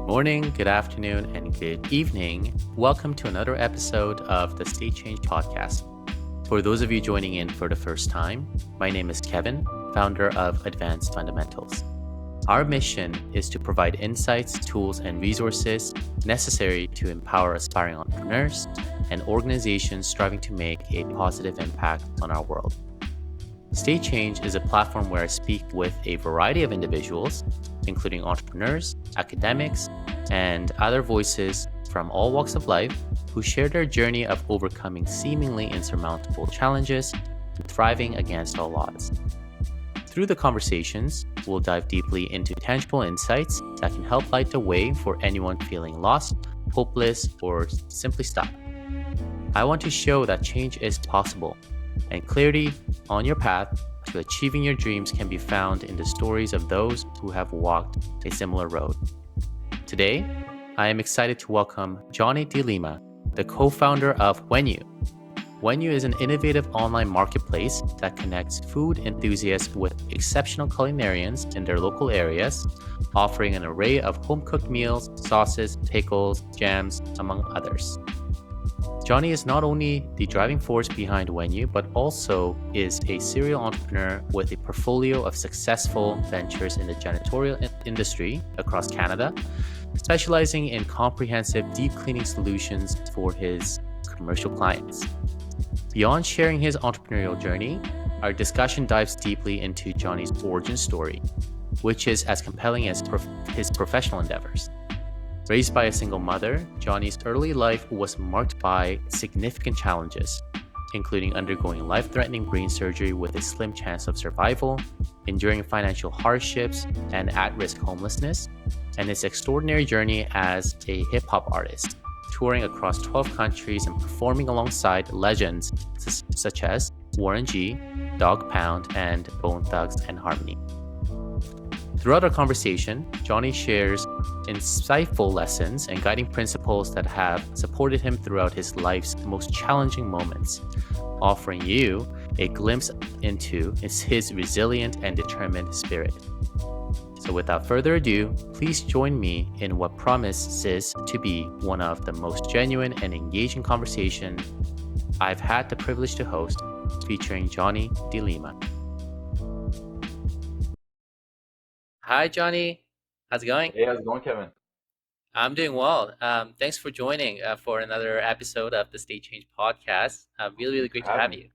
Morning, good afternoon, and good evening. Welcome to another episode of the State Change Podcast. For those of you joining in for the first time, my name is Kevin, founder of Advanced Fundamentals. Our mission is to provide insights, tools, and resources necessary to empower aspiring entrepreneurs and organizations striving to make a positive impact on our world. State Change is a platform where I speak with a variety of individuals, including entrepreneurs, academics, and other voices from all walks of life who share their journey of overcoming seemingly insurmountable challenges and thriving against all odds. Through the conversations, we'll dive deeply into tangible insights that can help light the way for anyone feeling lost, hopeless, or simply stuck. I want to show that change is possible, and clarity on your path to achieving your dreams can be found in the stories of those who have walked a similar road. Today, I am excited to welcome Johnny de Lima, the co-founder of Wenu. Wenu is an innovative online marketplace that connects food enthusiasts with exceptional culinarians in their local areas, offering an array of home-cooked meals, sauces, pickles, jams, among others. Johnny is not only the driving force behind Wenu, but also is a serial entrepreneur with a portfolio of successful ventures in the janitorial industry across Canada, specializing in comprehensive deep cleaning solutions for his commercial clients. Beyond sharing his entrepreneurial journey, our discussion dives deeply into Johnny's origin story, which is as compelling as his professional endeavors. Raised by a single mother, Johnny's early life was marked by significant challenges, including undergoing life-threatening brain surgery with a slim chance of survival, enduring financial hardships and at-risk homelessness, and his extraordinary journey as a hip-hop artist, touring across 12 countries and performing alongside legends such as Warren G, Dog Pound, and Bone Thugs and Harmony. Throughout our conversation, Johnny shares insightful lessons and guiding principles that have supported him throughout his life's most challenging moments, offering you a glimpse into his resilient and determined spirit. So without further ado, please join me in what promises to be one of the most genuine and engaging conversations I've had the privilege to host, featuring Johnny de Lima. Hi, Johnny. How's it going? Hey, how's it going, Kevin? I'm doing well. Thanks for joining for another episode of the State Change Podcast. Really Thanks for great to have having me. you,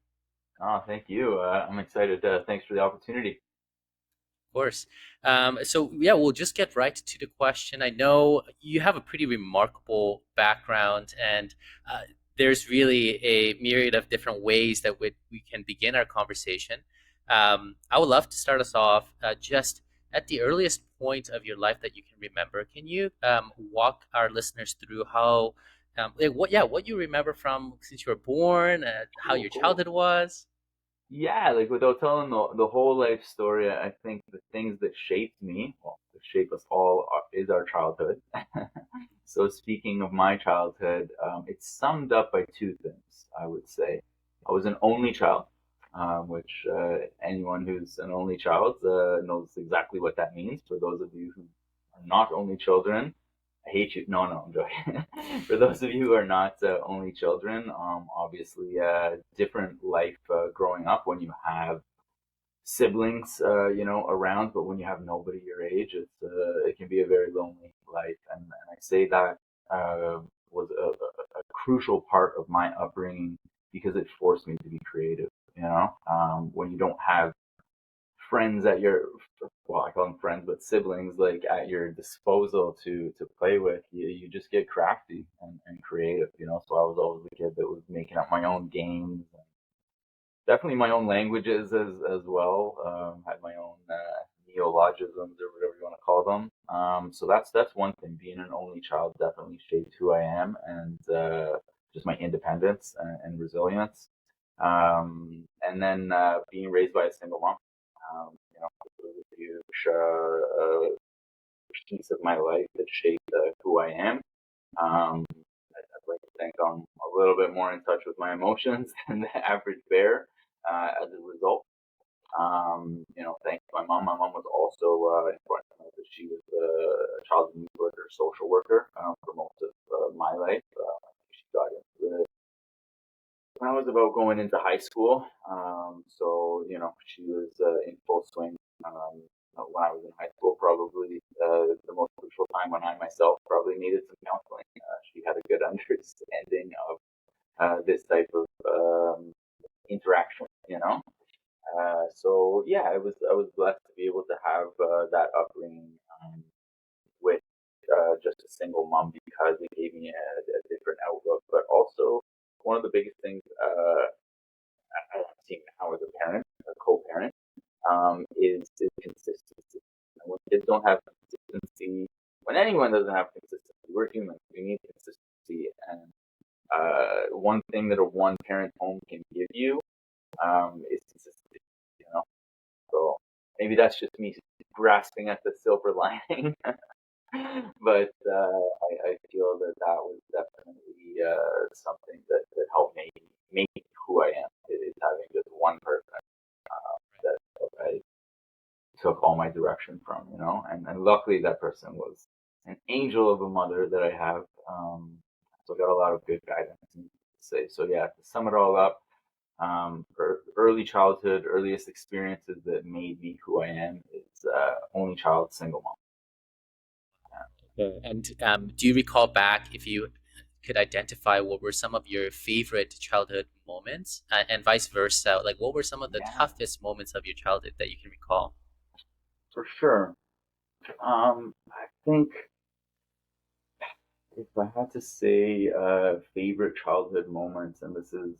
of Oh, thank you. I'm excited. Thanks for the opportunity. course. So we'll just get right to the question. I know you have a pretty remarkable background, and there's really a myriad of different ways that we can begin our conversation. I would love to start us off just at the earliest point of your life that you can remember. Can you walk our listeners through how, what you remember from since you were born, how Cool, your cool. childhood was? Yeah, like without telling the whole life story, I think the things that shaped me, well, that shape us all, is our childhood. So speaking of my childhood, it's summed up by two things, I would say. I was an only child, which anyone who's an only child knows exactly what that means. For those of you who are not only children, I hate you. No, no, I'm joking. For those of you who are not only children, obviously, different life growing up when you have siblings, around, but when you have nobody your age, it can be a very lonely life. And I say that was a crucial part of my upbringing because it forced me to be creative. When you don't have friends at your, well, I call them friends, but siblings, like at your disposal to play with, you just get crafty and creative. So I was always the kid that was making up my own games, and definitely my own languages as well. Had my own neologisms or whatever you want to call them. So that's one thing. Being an only child definitely shaped who I am, and just my independence and resilience. And then being raised by a single mom. It was a huge piece of my life that shaped who I am. I'd like to think I'm a little bit more in touch with my emotions than the average bear as a result. Thanks to my mom. My mom was also important to know that she was a child and youth worker, social worker for most of my life. She got into it when I was about going into high school. She was in full swing when I was in high school, probably the most crucial time when I myself probably needed some counseling. She had a good understanding of this type of interaction, I was blessed to be able to have that upbringing with just a single mom because it gave me a different outlook. But also, one of the biggest things I've seen now as a parent, a co-parent, is consistency. When kids don't have consistency, when anyone doesn't have consistency, we're humans. We need consistency, and one thing that a one-parent home can give you is consistency. You know, so maybe that's just me grasping at the silver lining. But I feel that that was definitely something that helped make who I am. Is having just one person that I took all my direction from, and luckily that person was an angel of a mother that I have. So I got a lot of good guidance to say. So yeah, to sum it all up, early childhood, earliest experiences that made me who I am is only child, single mom. Okay. And do you recall back if you could identify what were some of your favorite childhood moments, and vice versa? Like, what were some of the Yeah, toughest moments of your childhood that you can recall? for sure. I think if I had to say favorite childhood moments, and this is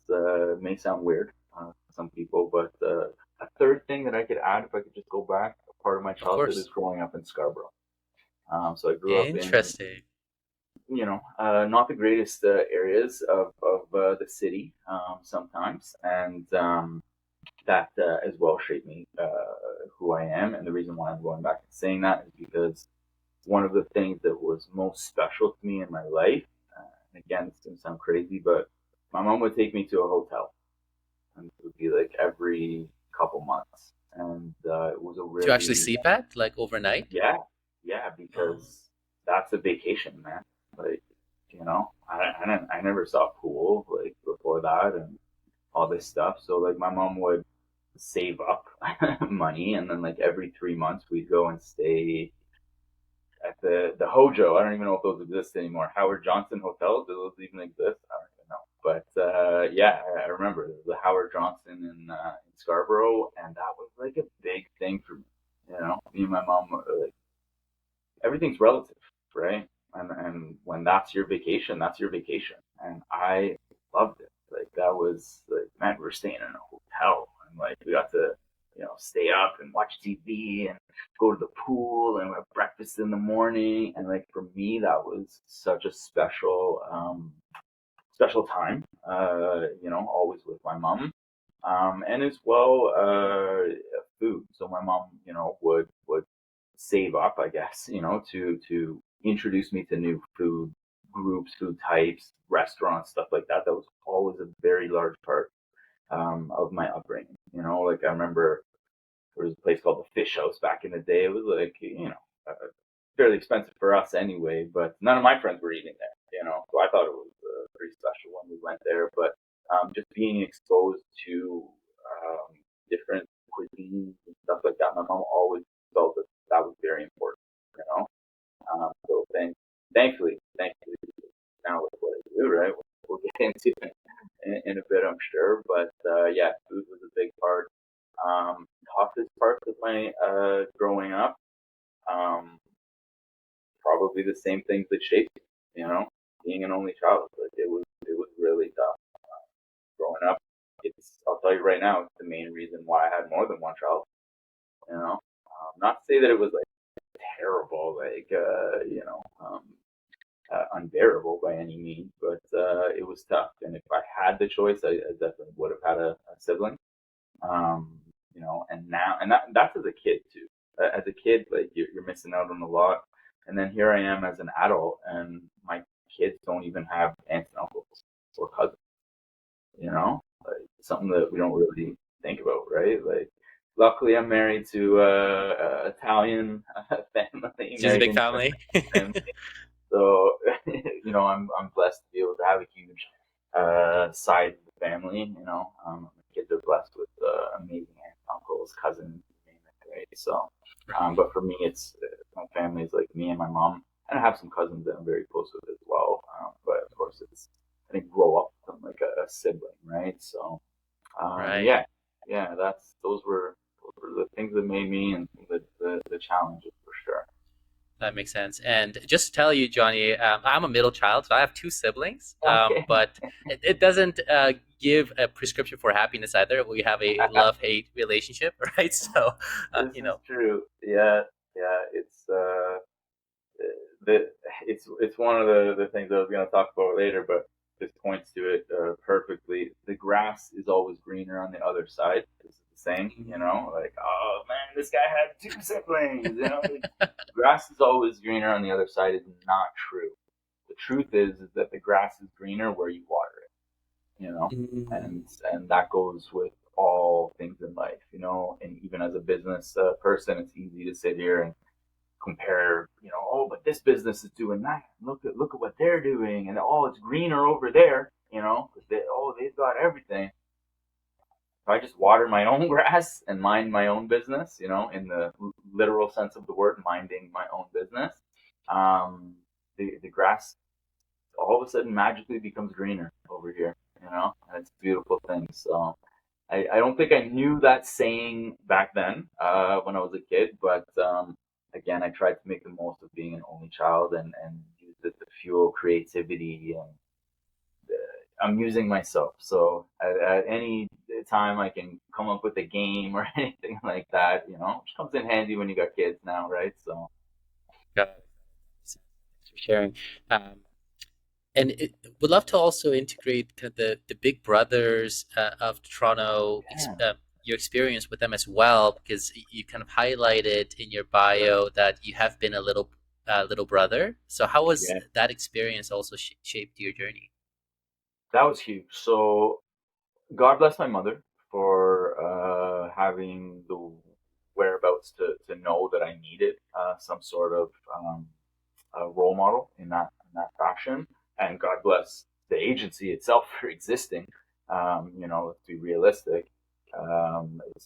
may sound weird to some people, but a third thing that I could add, if I could just go back, a part of my Of childhood is course. growing up in Scarborough. So I grew up in, Interesting. not the greatest areas of the city sometimes, and that as well shaped me who I am. And the reason why I'm going back and saying that is because one of the things that was most special to me in my life, and again, it's going to sound crazy, but my mom would take me to a hotel, and it would be like every couple months, and it was a Do you actually really, sleep at like overnight? yeah, yeah, Oh, because that's a vacation, man. Like, I never saw a pool like before that, and all this stuff. So like my mom would save up money, and then like every 3 months we'd go and stay at the Hojo. I don't even know if those exist anymore. Howard Johnson hotels, do those even exist? I don't even know. But yeah, I remember the Howard Johnson in Scarborough, and that was like a big thing for me. Me and my mom, like everything's relative, right? And when that's your vacation, that's your vacation, and I loved it. Like that was like, man, we were staying in a hotel, and like we got to stay up and watch TV and go to the pool and have breakfast in the morning, and like for me that was such a special time. Always with my mom, and as well food. So my mom, would save up, I guess, to introduce me to new food groups, food types, restaurants, stuff like that. That was always a very large part of my upbringing. Like I remember there was a place called the Fish House back in the day. It was like, fairly expensive for us anyway, but none of my friends were eating there, so I thought it was pretty special when we went there. But just being exposed to different cuisines and stuff like that, my mom always felt that that was very important, you know. So thankfully, now with what I do, right? We'll get into it in a bit, I'm sure. But yeah, food was a big part. Toughest parts of my growing up, um, probably the same things that shaped me. Being an only child, like it was really tough growing up. I'll tell you right now, it's the main reason why I had more than one child. Not to say that it was like terrible, like unbearable by any means, but it was tough. And if I had the choice, I definitely would have had a sibling. And now, and that's as a kid too. As a kid, like you're missing out on a lot. And then here I am as an adult, and my kids don't even have aunts and uncles or cousins. Like something that we don't really think about, right? Like, luckily I'm married to Italian family, Just a big American family. family. So, I'm blessed to be able to have a huge side of the family. My kids are blessed with amazing aunts, uncles, cousins, you name it, right? So, Right. but for me, it's my family is like me and my mom, and I have some cousins that I'm very close with as well. But of course, I didn't grow up with them like a sibling, right? So, Right. yeah, yeah, those were the things that made me and the challenges for sure. That makes sense. And just to tell you, Johnny, I'm a middle child, so I have two siblings, Okay. but it doesn't give a prescription for happiness either. We have a love-hate relationship, right? So, This is true. Yeah, yeah. The it's one of the things I was going to talk about later, but this points to it perfectly. The grass is always greener on the other side. This is the saying, like, oh man, this guy had two siblings. Grass is always greener on the other side is not true. The truth is that the grass is greener where you water it. Mhm. And that goes with all things in life. And even as a business person, it's easy to sit here and compare, oh, but this business is doing that. Look at what they're doing, and oh, it's greener over there, because they've got everything. If I just water my own grass and mind my own business, in the literal sense of the word, minding my own business, um, the grass all of a sudden magically becomes greener over here, and it's a beautiful thing. So I don't think I knew that saying back then when I was a kid, but again, I tried to make the most of being an only child and use it to fuel creativity. And I'm using myself. So at any time I can come up with a game or anything like that, which comes in handy when you got kids now, right? So, Got it. Thanks for sharing. Um, and would love to also integrate kind of the big brothers of Toronto, yeah, your experience with them as well, because you kind of highlighted in your bio that you have been a little brother. So how was yeah, that experience also shaped your journey? that was huge. So God bless my mother for having the whereabouts to know that I needed some sort of role model in that fashion, and God bless the agency itself for existing. Let's be realistic.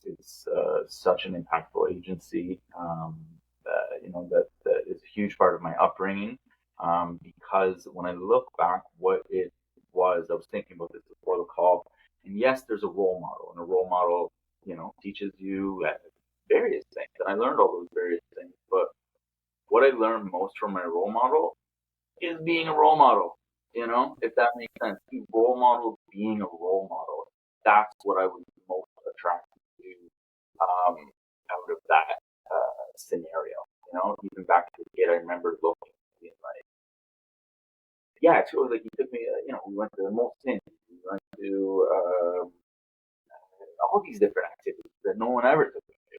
It's such an impactful agency. That is a huge part of my upbringing. Because when I look back, what it was, I was thinking about this before the call. And yes, there's a role model, and a role model, teaches you various things. And I learned all those various things. But what I learned most from my role model is being a role model. If that makes sense. The role model being a role model. That's what I was most attracted to out of that scenario. Even back as a kid, I remember looking and being like, yeah, it's really like he took me, we went to the Molson, we went to all these different activities that no one ever took me to.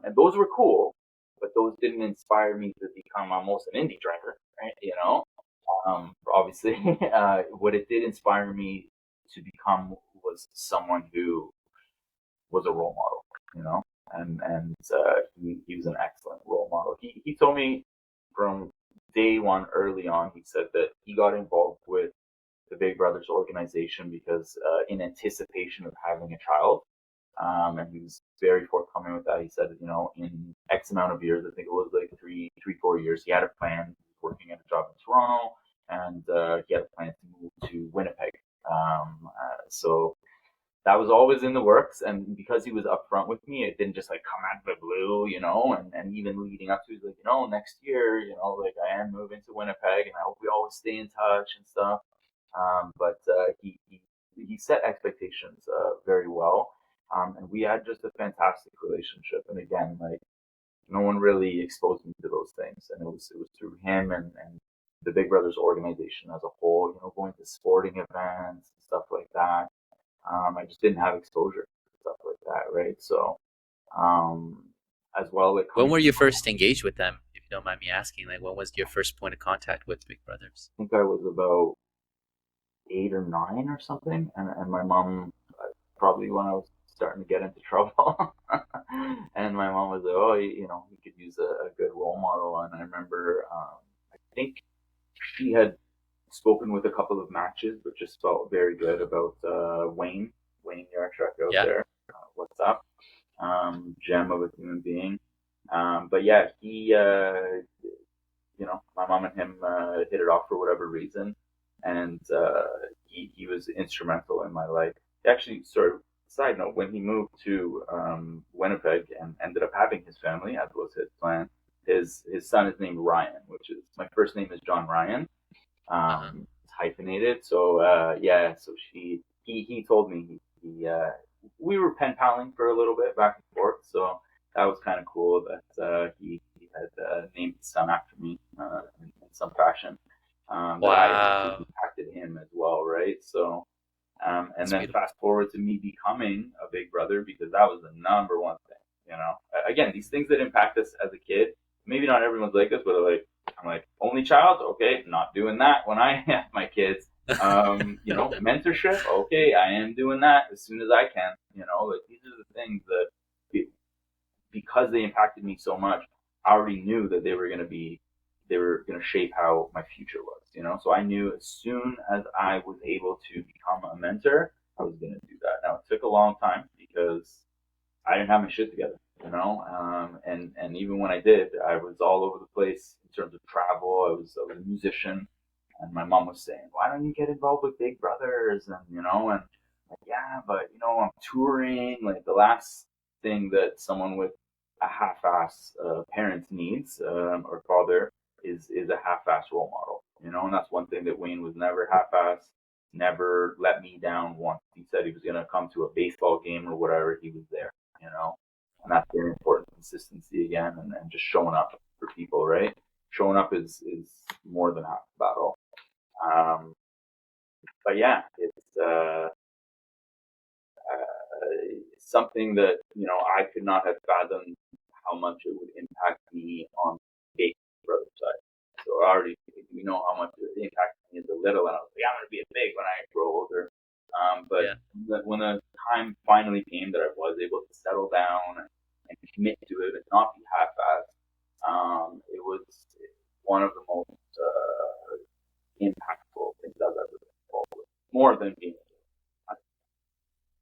And those were cool, but those didn't inspire me to become almost an indie driver, right? Obviously, what it did inspire me to become was someone who was a role model, and he was an excellent role model. He told me from day one, early on, he said that he got involved with the Big Brothers organization because in anticipation of having a child. And he was very forthcoming with that. He said, in X amount of years, I think it was like 4 years, he had a plan. He was working at a job in Toronto, and he had a plan to move to Winnipeg. So that was always in the works. And because he was upfront with me, it didn't just like come out of the blue, and even leading up to, he's like, next year, like I am moving to Winnipeg, and I hope we always stay in touch and stuff. But he set expectations very well, and we had just a fantastic relationship. And again, like no one really exposed me to those things, and it was through him and the Big Brothers organization as a whole. Going to sporting events and stuff like that. I just didn't have exposure to stuff like that, right? So, um, as well, like When coming were from, you I first engaged with them, if you don't mind me asking? Like, when was your first point of contact with Big Brothers? think I was about 8 or 9 or something, and my mom probably when I was starting to get into trouble. was like, oh, he could use a good role model. And I remember, I think she had spoken with a couple of matches, but just felt very good about Wayne. Wayne Yarchuk out Yeah. there. What's up? Gem of a human being. But yeah, my mom and him hit it off for whatever reason, and he was instrumental in my life. Actually, sort of side note, when he moved to Winnipeg and ended up having his family, as was his plan, his son is named Ryan, which is my first name is John Ryan. Uh-huh. It's hyphenated. So yeah, so he told me we were pen paling for a little bit back and forth. So that was kind of cool that he had named his son after me in some fashion. That I Wow. impacted him as well, right? So and That's then beautiful. fast forward to me becoming a big brother because that was the number one thing. Again, these things that impact us as a kid. Maybe not everyone's like this, but I'm like only child. Okay, not doing that when I have my kids. Mentorship. Okay, I am doing that as soon as I can. Like these are the things that because they impacted me so much, I already knew that they were going to shape how my future was. So I knew as soon as I was able to become a mentor, I was going to do that. Now it took a long time because I didn't have my shit together. And even when I did, I was all over the place in terms of travel. I was a musician, and my mom was saying, "Why don't you get involved with Big Brothers?" And like, yeah, but I'm touring. Like the last thing that someone with a half-ass parent needs or father is a half-ass role model. And that's one thing that Wayne was never half-ass. Never let me down once. He said he was gonna come to a baseball game or whatever. He was there. You know, and that's very important. Consistency again, and just showing up for people. Right, showing up is more than half the battle. Um, but yeah, it's something that I could not have fathomed how much it would impact me on the big brother side. So I already how much it impacted me as a little, and I was like, I'm gonna be a big when I grow older. But Yeah. when the time finally came that I was able to settle down and commit to it and not be half-assed, it was one of the most impactful things I've ever been involved with. More than being,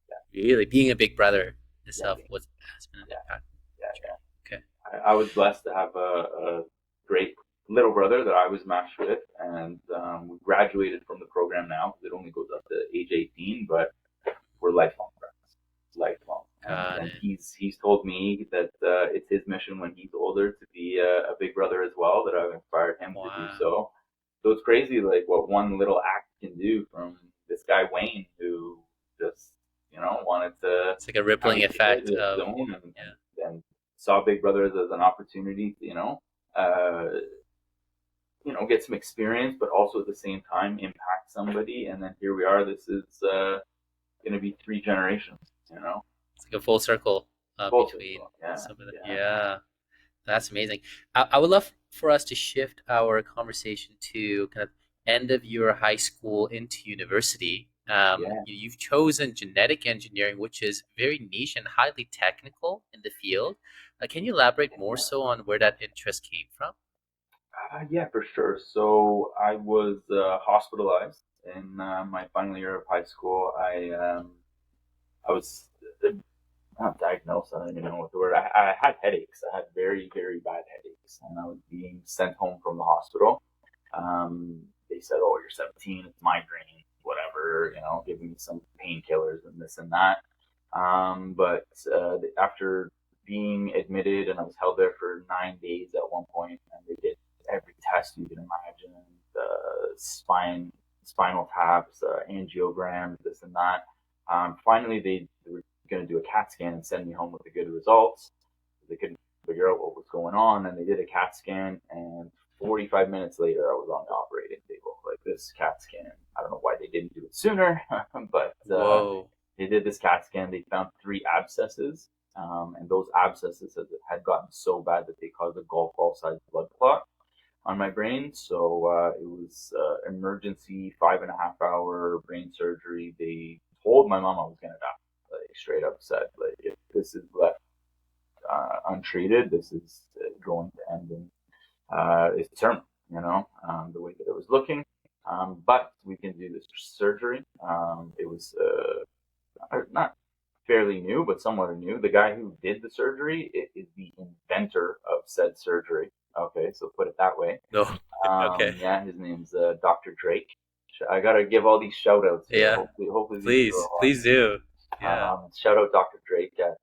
yeah, Really, being a big brother yeah, itself being, has been an yeah, impact. yeah, yeah. Okay. I was blessed to have a great little brother that I was matched with, and we graduated from the program now because it only goes up to age 18, but we're lifelong friends, lifelong. And Got and it. he's told me that it's his mission when he's older to be a big brother as well. That I've inspired him to do Wow. so. So it's crazy, like what one little act can do from this guy Wayne, who just wanted to It's like a have a rippling kid effect of his of, own, yeah. and saw Big Brothers as an opportunity to uh, get some experience, but also at the same time impact somebody. And then here we are. This is going to be three generations. It's like a full circle Full between circle. Yeah, some of the, yeah, yeah, that's amazing. I would love for us to shift our conversation to kind of end of your high school into university. yeah. You've chosen genetic engineering, which is very niche and highly technical in the field. Can you elaborate more so on where that interest came from? Yeah, for sure. So I was hospitalized in my final year of high school. I was not diagnosed. I don't even know what the word. I had headaches. I had very very bad headaches, and I was being sent home from the hospital. They said, "Oh, you're 17. It's migraine, whatever." Giving me some painkillers and this and that. But after being admitted, and I was held there for 9 days at one point, and they did every test you can imagine, spinal taps, angiograms, this and that. Finally, they were going to do a CAT scan and send me home with the good results. They couldn't figure out what was going on, and they did a CAT scan, and 45 minutes later, I was on the operating table. Like this CAT scan, I don't know why they didn't do it sooner, but Whoa. they did this CAT scan. They found three abscesses, and those abscesses had gotten so bad that they caused a golf ball sized blood clot on my brain. So it was emergency 5.5 hour brain surgery. They told my mom I was gonna die. Like straight up said, like if this is left untreated, this is going to end in is terminal, the way that it was looking. But we can do this surgery. It was not fairly new, but somewhat new. The guy who did the surgery is the inventor of said surgery. Okay, so put it that way. No. Okay. Yeah, his name's Dr. Drake. I gotta give all these shout outs here. Yeah. Hopefully these Please. are Please do. Yeah. shout out Dr. Drake at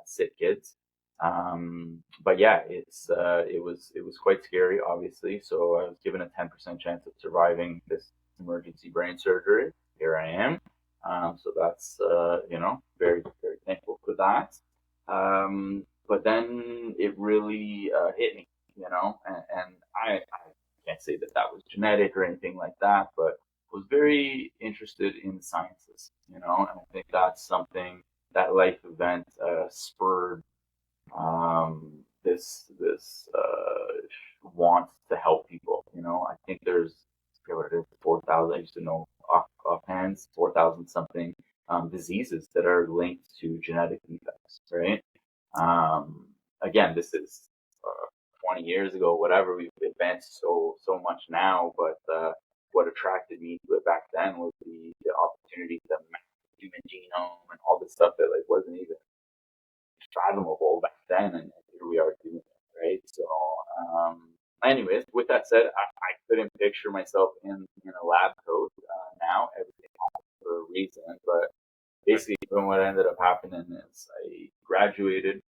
Sit Kids. But yeah, it was quite scary, obviously. So I was given a 10% chance of surviving this emergency brain surgery. Here I am. So that's very very thankful for that. But then it really hit me, and I can't say that that was genetic or anything like that, but was very interested in the sciences, and I think that's something that life event spurred this want to help people. I think there's, I forget what it is, 4,000. I used to know offhand 4,000 something diseases that are linked to genetic defects, right? Again, this is 20 years ago, whatever. We've advanced so much now, but what attracted me to it back then was the opportunity to map the human genome and all this stuff that like wasn't even fathomable back then, and here we are doing it, right? So, anyways, with that said, I couldn't picture myself in a lab coat now. Everything happens for a reason, but basically, what ended up happening is I graduated.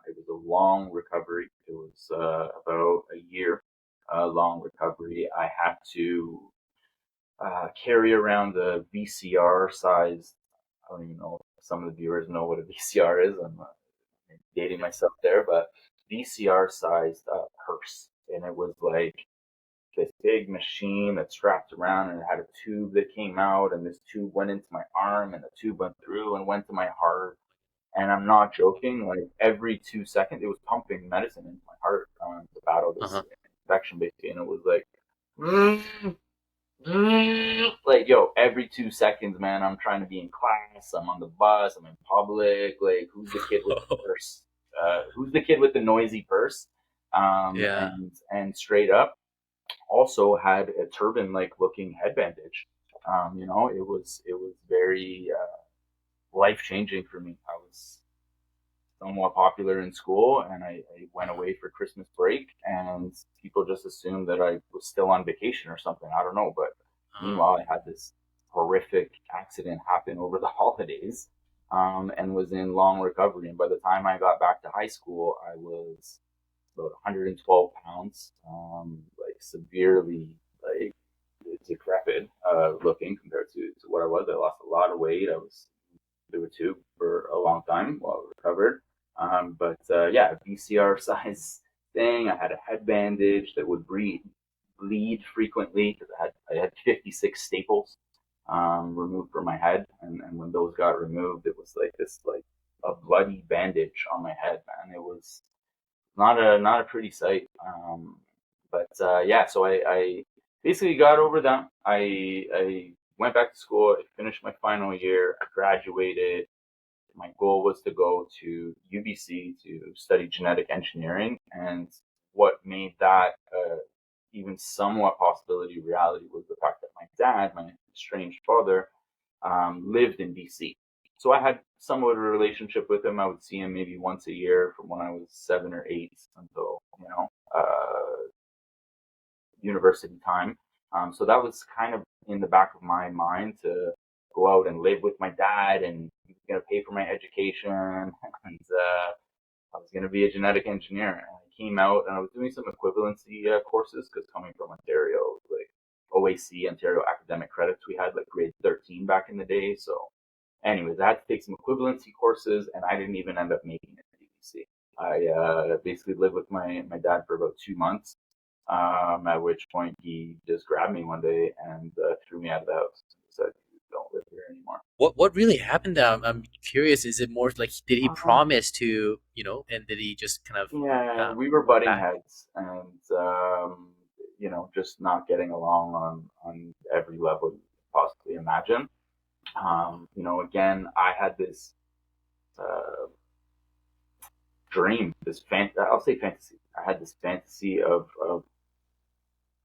It was a long recovery. It was about a year long recovery. I had to carry around a VCR sized. I don't even know if some of the viewers know what a VCR is. I'm dating myself there, but VCR sized purse, and it was like this big machine that strapped around, and it had a tube that came out, and this tube went into my arm, and the tube went through and went to my heart. And I'm not joking. Like every 2 seconds, it was pumping medicine into my heart to battle this Uh-huh. infection, basically. And it was like, like yo, every 2 seconds, man, I'm trying to be in class, I'm on the bus, I'm in public. Like, who's the kid with the purse? Who's the kid with the noisy purse? Yeah. And straight up, also had a turban like looking head bandage. It was very life changing for me. I was somewhat popular in school, and I went away for Christmas break, and people just assumed that I was still on vacation or something. I don't know, but meanwhile, I had this horrific accident happen over the holidays, and was in long recovery. And by the time I got back to high school, I was about 112 pounds, like severely like decrepit looking compared to what I was. I lost a lot of weight. I was through a tube for a long time while I recovered. But yeah, VCR size thing. I had a head bandage that would bleed frequently because I had 56 staples removed from my head, and when those got removed, it was like this like a bloody bandage on my head, man. It was not a pretty sight. But yeah, so I basically got over that. I went back to school. I finished my final year. I graduated. My goal was to go to UBC to study genetic engineering, and what made that even somewhat possibility reality was the fact that my dad, my estranged father, lived in BC. So I had somewhat of a relationship with him. I would see him maybe once a year from when I was 7 or 8 until university time. So that was kind of in the back of my mind to go out and live with my dad, and he was going to pay for my education, and I was going to be a genetic engineer. And I came out and I was doing some equivalency courses because coming from Ontario, like OAC, Ontario Academic Credits, we had like grade 13 back in the day. So, anyways, I had to take some equivalency courses, and I didn't even end up making it to UBC. I basically lived with my dad for about 2 months, at which point he just grabbed me one day and threw me out of the house and said, "You don't live here anymore." What really happened there? I'm curious. Is it more like did he Uh, promise to, and did he just kind of yeah, we were butting back? heads, and just not getting along on every level you could possibly imagine. Again, I had this uh, dream, I'll say fantasy. I had this fantasy of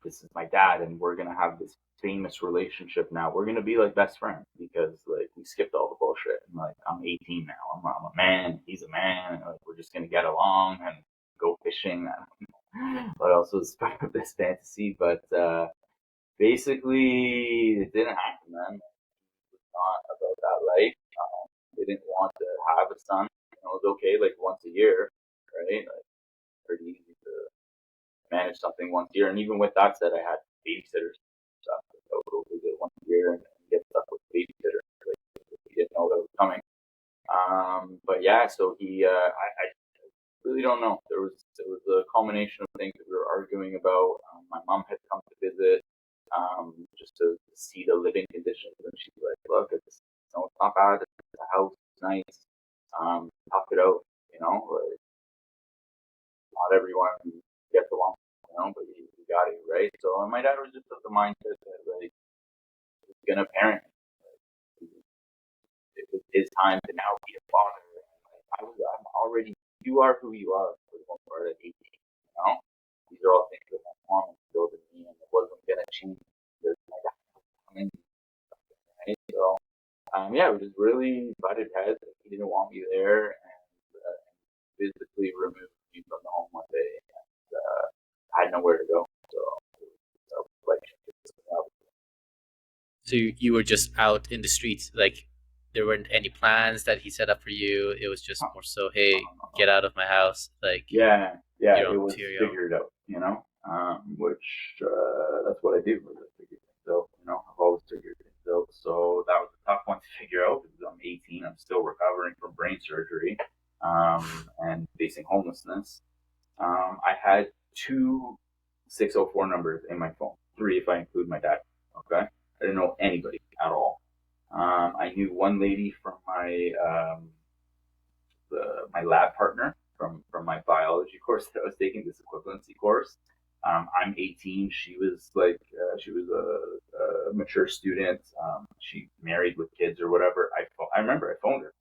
this is my dad, and we're gonna have this famous relationship now. We're gonna be like best friends because like we skipped all the bullshit. And like I'm 18 now. I'm a man. He's a man. And, like we're just gonna get along and go fishing. I don't know what else was part of this fantasy, but basically it didn't happen, man. It was not about that life. They didn't want to have a son. You know, it was okay like once a year, right? Like pretty easy to manage something once a year. And even with that said, I had babysitters. So I would go visit once a year and get stuck with the babysitter. Like, he didn't know that was coming. But yeah, so I really don't know. There was a culmination of things that we were arguing about. My mom had come to visit, just to see the living conditions, and she's like, "Look, it's not bad. The house is nice. Talk it out. You know, like, not everyone gets along, you know, but you got it, right?" So my dad was just of the mindset that like he's gonna parent. It was his time to now be a father. And, like, I'm already. You are who you are for the most part at 18. You know, these are all things that my mom instilled in me, and it wasn't gonna change because my dad was coming. Right? So yeah, we just really butted heads. He didn't want me there, and physically removed me from the home one day, and I had nowhere to go. So, like, So you were just out in the streets, like there weren't any plans that he set up for you. It was just more so, hey, get out of my house, like yeah, you it know, was to your own. figured out, you know, which that's what I do. Was I figured things out, you know, I've always figured things out. So that was a tough one to figure out because I'm 18. I'm still recovering from brain surgery, and facing homelessness. I had two 604 numbers in my phone, three if I include my dad. Okay, I didn't know anybody at all. I knew one lady from my lab partner from my biology course that I was taking, this equivalency course. I'm 18. She was a mature student. She married with kids or whatever. I remember I phoned her.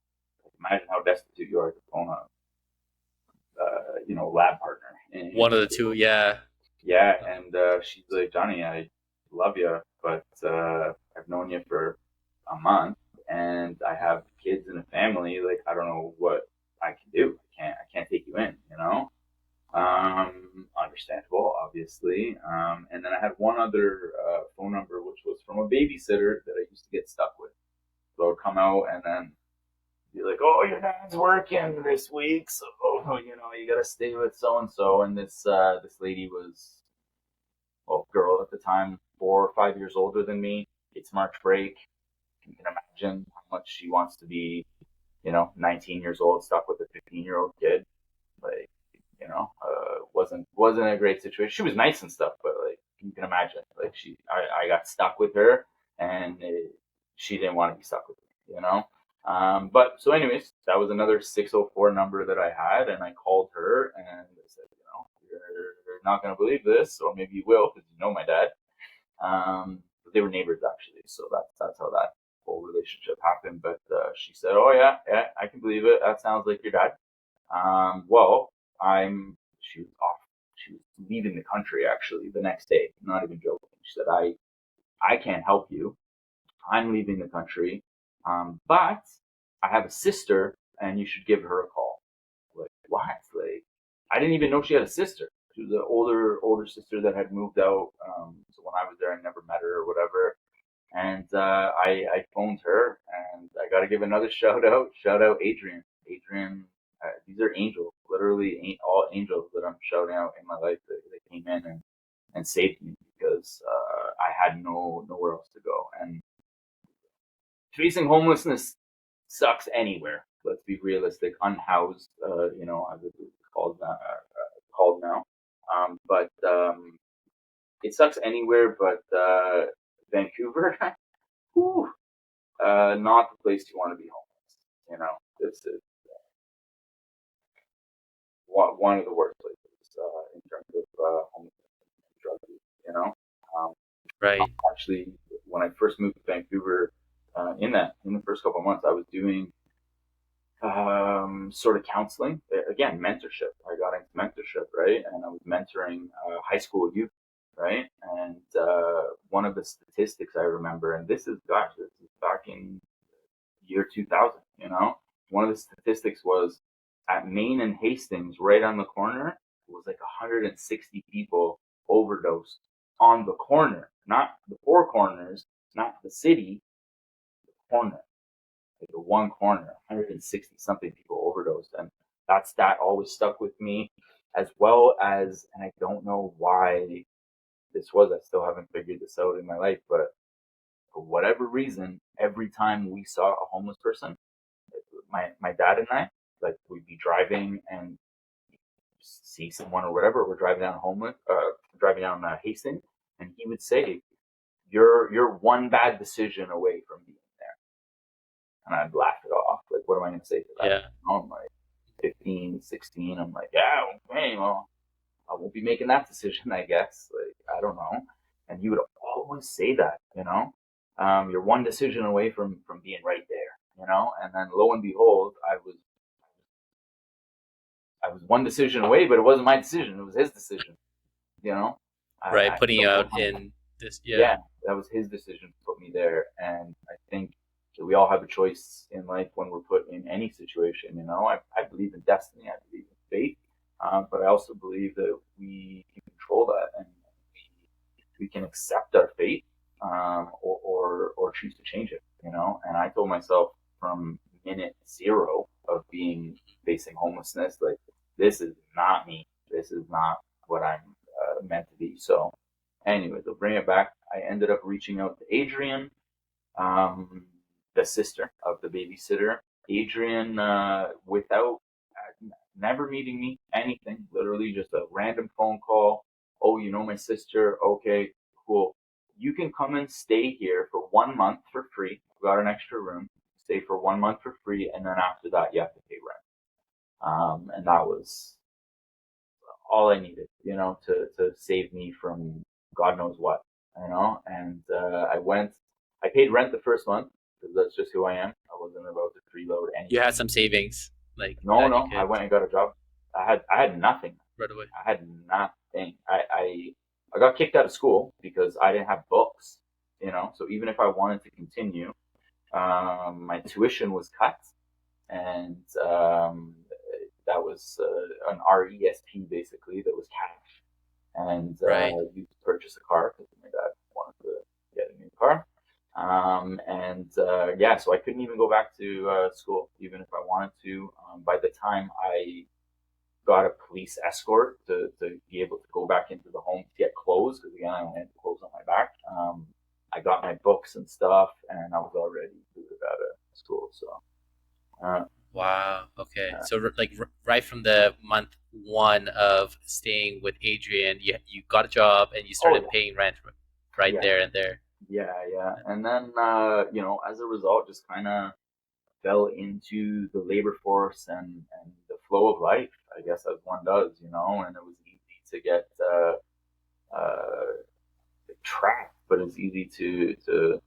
Imagine how destitute you are to phone a lab partner in One of high the two, school. yeah. Yeah, and she's like, Johnny, I love you, but I've known you for a month, and I have kids and a family. Like, I don't know what I can do. I can't take you in, you know. Understandable, obviously. And then I had one other phone number, which was from a babysitter that I used to get stuck with. So I would come out and then be like, "Oh, your dad's working this week, so you gotta stay with so and so." And this lady was, well, girl at the time, 4 or 5 years older than me. It's March break. You can imagine how much she wants to be, 19 years old, stuck with a 15-year-old kid. Like, wasn't a great situation. She was nice and stuff, but like you can imagine, like I got stuck with her, and she didn't want to be stuck with me, you know. But so, anyways, that was another 604 number that I had, and I called her and I said, you're not gonna believe this, or maybe you will, because you know my dad. But they were neighbors actually, so that's how that whole relationship happened. But she said, "Oh yeah, I can believe it. That sounds like your dad." Well, she was off. She was leaving the country actually the next day. I'm not even joking. She said, I can't help you. I'm leaving the country. But I have a sister and you should give her a call." Like, what? Like, I didn't even know she had a sister. She was an older sister that had moved out. So when I was there, I never met her or whatever. And I phoned her, and I got to give another shout out. Shout out Adrian. Adrian, these are angels, literally all angels that I'm shouting out in my life that came in and saved me because I had nowhere else to go. And facing homelessness sucks anywhere. Let's be realistic. Unhoused, as it's called now. But it sucks anywhere, but Vancouver, whew, not the place you want to be homeless. This is one of the worst places in terms of homelessness and drug use. Um, Right. actually, when I first moved to Vancouver, in the first couple of months, I was doing sort of counseling. again, mentorship. I got into mentorship, right? And I was mentoring high school youth, right? And one of the statistics I remember, and this is back in year 2000, one of the statistics was at Main and Hastings, right on the corner, it was like 160 people overdosed on the corner, not the four corners, not the city, the corner, like the one corner, 160 something people overdosed. And that stat always stuck with me, as well as, and I don't know why this was, I still haven't figured this out in my life, but for whatever reason, every time we saw a homeless person, my dad and I, like we'd be driving and see someone or whatever. We're driving down Hastings, and he would say, "You're one bad decision away from being there," and I'd laugh it off. Like, what am I going to say to that? Yeah. I'm like 15, 16. I'm like, yeah, okay, well, I won't be making that decision, I guess. Like, I don't know. And he would always say that, you're one decision away from being right there. And then lo and behold, I was one decision away, but it wasn't my decision. It was his decision. You know, Right. I Putting don't you know out how. in this. Yeah. Yeah, that was his decision to put me there, and I think that we all have a choice in life when we're put in any situation. I believe in destiny. I believe in fate, but I also believe that we can control that, and we can accept our fate, or choose to change it. And I told myself from minute zero of being facing homelessness, like, this is not me. This is not what I'm meant to be. So, anyway, to bring it back, I ended up reaching out to Adrian, um, the sister of the babysitter. Adrian, without never meeting me, anything, literally just a random phone call. Oh, you know my sister? Okay, cool. You can come and stay here for 1 month for free. We got an extra room. Stay for 1 month for free, and then after that, you have to pay rent. And that was all I needed, to save me from God knows what, And I paid rent the first month because that's just who I am. I wasn't about to freeload You anything. had some savings like No, that you no, I could went and got a job. I had nothing. right away. I had nothing. I got kicked out of school because I didn't have books, So even if I wanted to continue, my tuition was cut, and that was an RESP basically that was cash, and Right. used to purchase a car because my dad wanted to get a new car. And yeah, so I couldn't even go back to school, even if I wanted to. By the time I got a police escort to be able to go back into the home to get clothes, because again, I only had clothes on my back. I got my books and stuff, and I was already booted out of school. So, uh, Wow. Okay. uh, So right from the month one of staying with Adrian, you got a job and you oh started paying rent right yeah, there and there. yeah. And then, as a result, just kind of fell into the labor force and the flow of life, I guess, as one does, and it was easy to get trapped, but it's easy to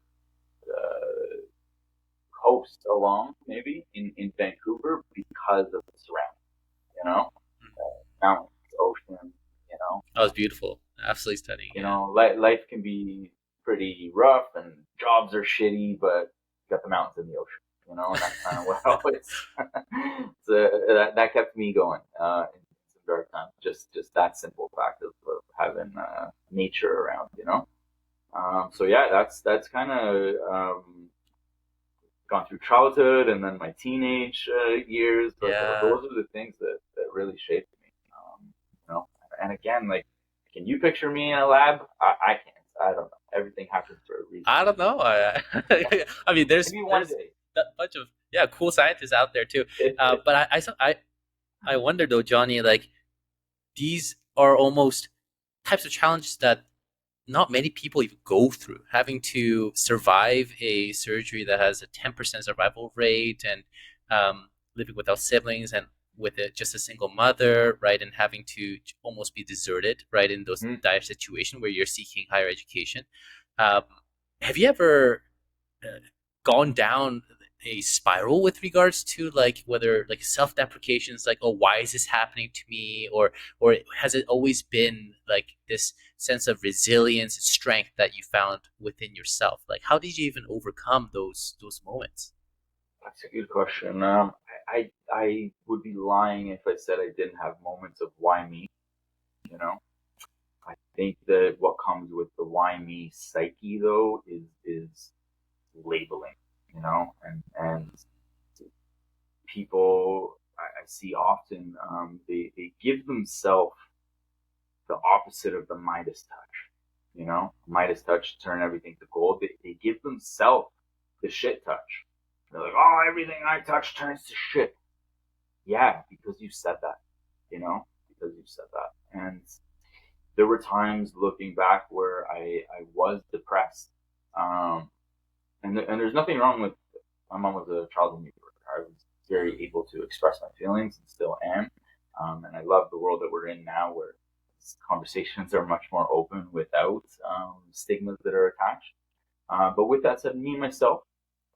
coast along, maybe, in Vancouver because of the surroundings, mountains, ocean, you know. That was beautiful. Absolutely stunning. Yeah. Life can be pretty rough and jobs are shitty, but you got the mountains and the ocean, and that's kind of what I always, so that kept me going in some dark times. Just that simple fact of having nature around. So yeah, that's kind of gone through childhood and then my teenage years, but Yeah. those are the things that really shaped me. You know, and again, like, can you picture me in a lab? I can't. I don't know. Everything happens for a reason. I don't know. I mean, Maybe one there's day. a bunch of cool scientists out there too. But I wonder though, Johnny, like these are almost types of challenges that not many people even go through. Having to survive a surgery that has a 10% survival rate, and living without siblings, and with just a single mother, right, and having to almost be deserted, right, in those Mhm. dire situations where you're seeking higher education. Um, have you ever uh, gone down a spiral with regards to like whether like self-deprecations, like, oh, why is this happening to me, or has it always been like this sense of resilience and strength that you found within yourself? Like, how did you even overcome those moments? That's a good question. I would be lying if I said I didn't have moments of why me. You know, I think that what comes with the why me psyche though is labeling. You know, and people I see often they give themselves the opposite of the Midas touch. You know, Midas touch turn everything to gold. They give themselves the shit touch. They're like, oh, everything I touch turns to shit. Yeah, because you said that. You know, because you said that. And there were times looking back where I was depressed. Um, and there's nothing wrong with my mom was a childhood music worker. I was very able to express my feelings and still am. And I love the world that we're in now where conversations are much more open without stigmas that are attached. But with that said, me myself,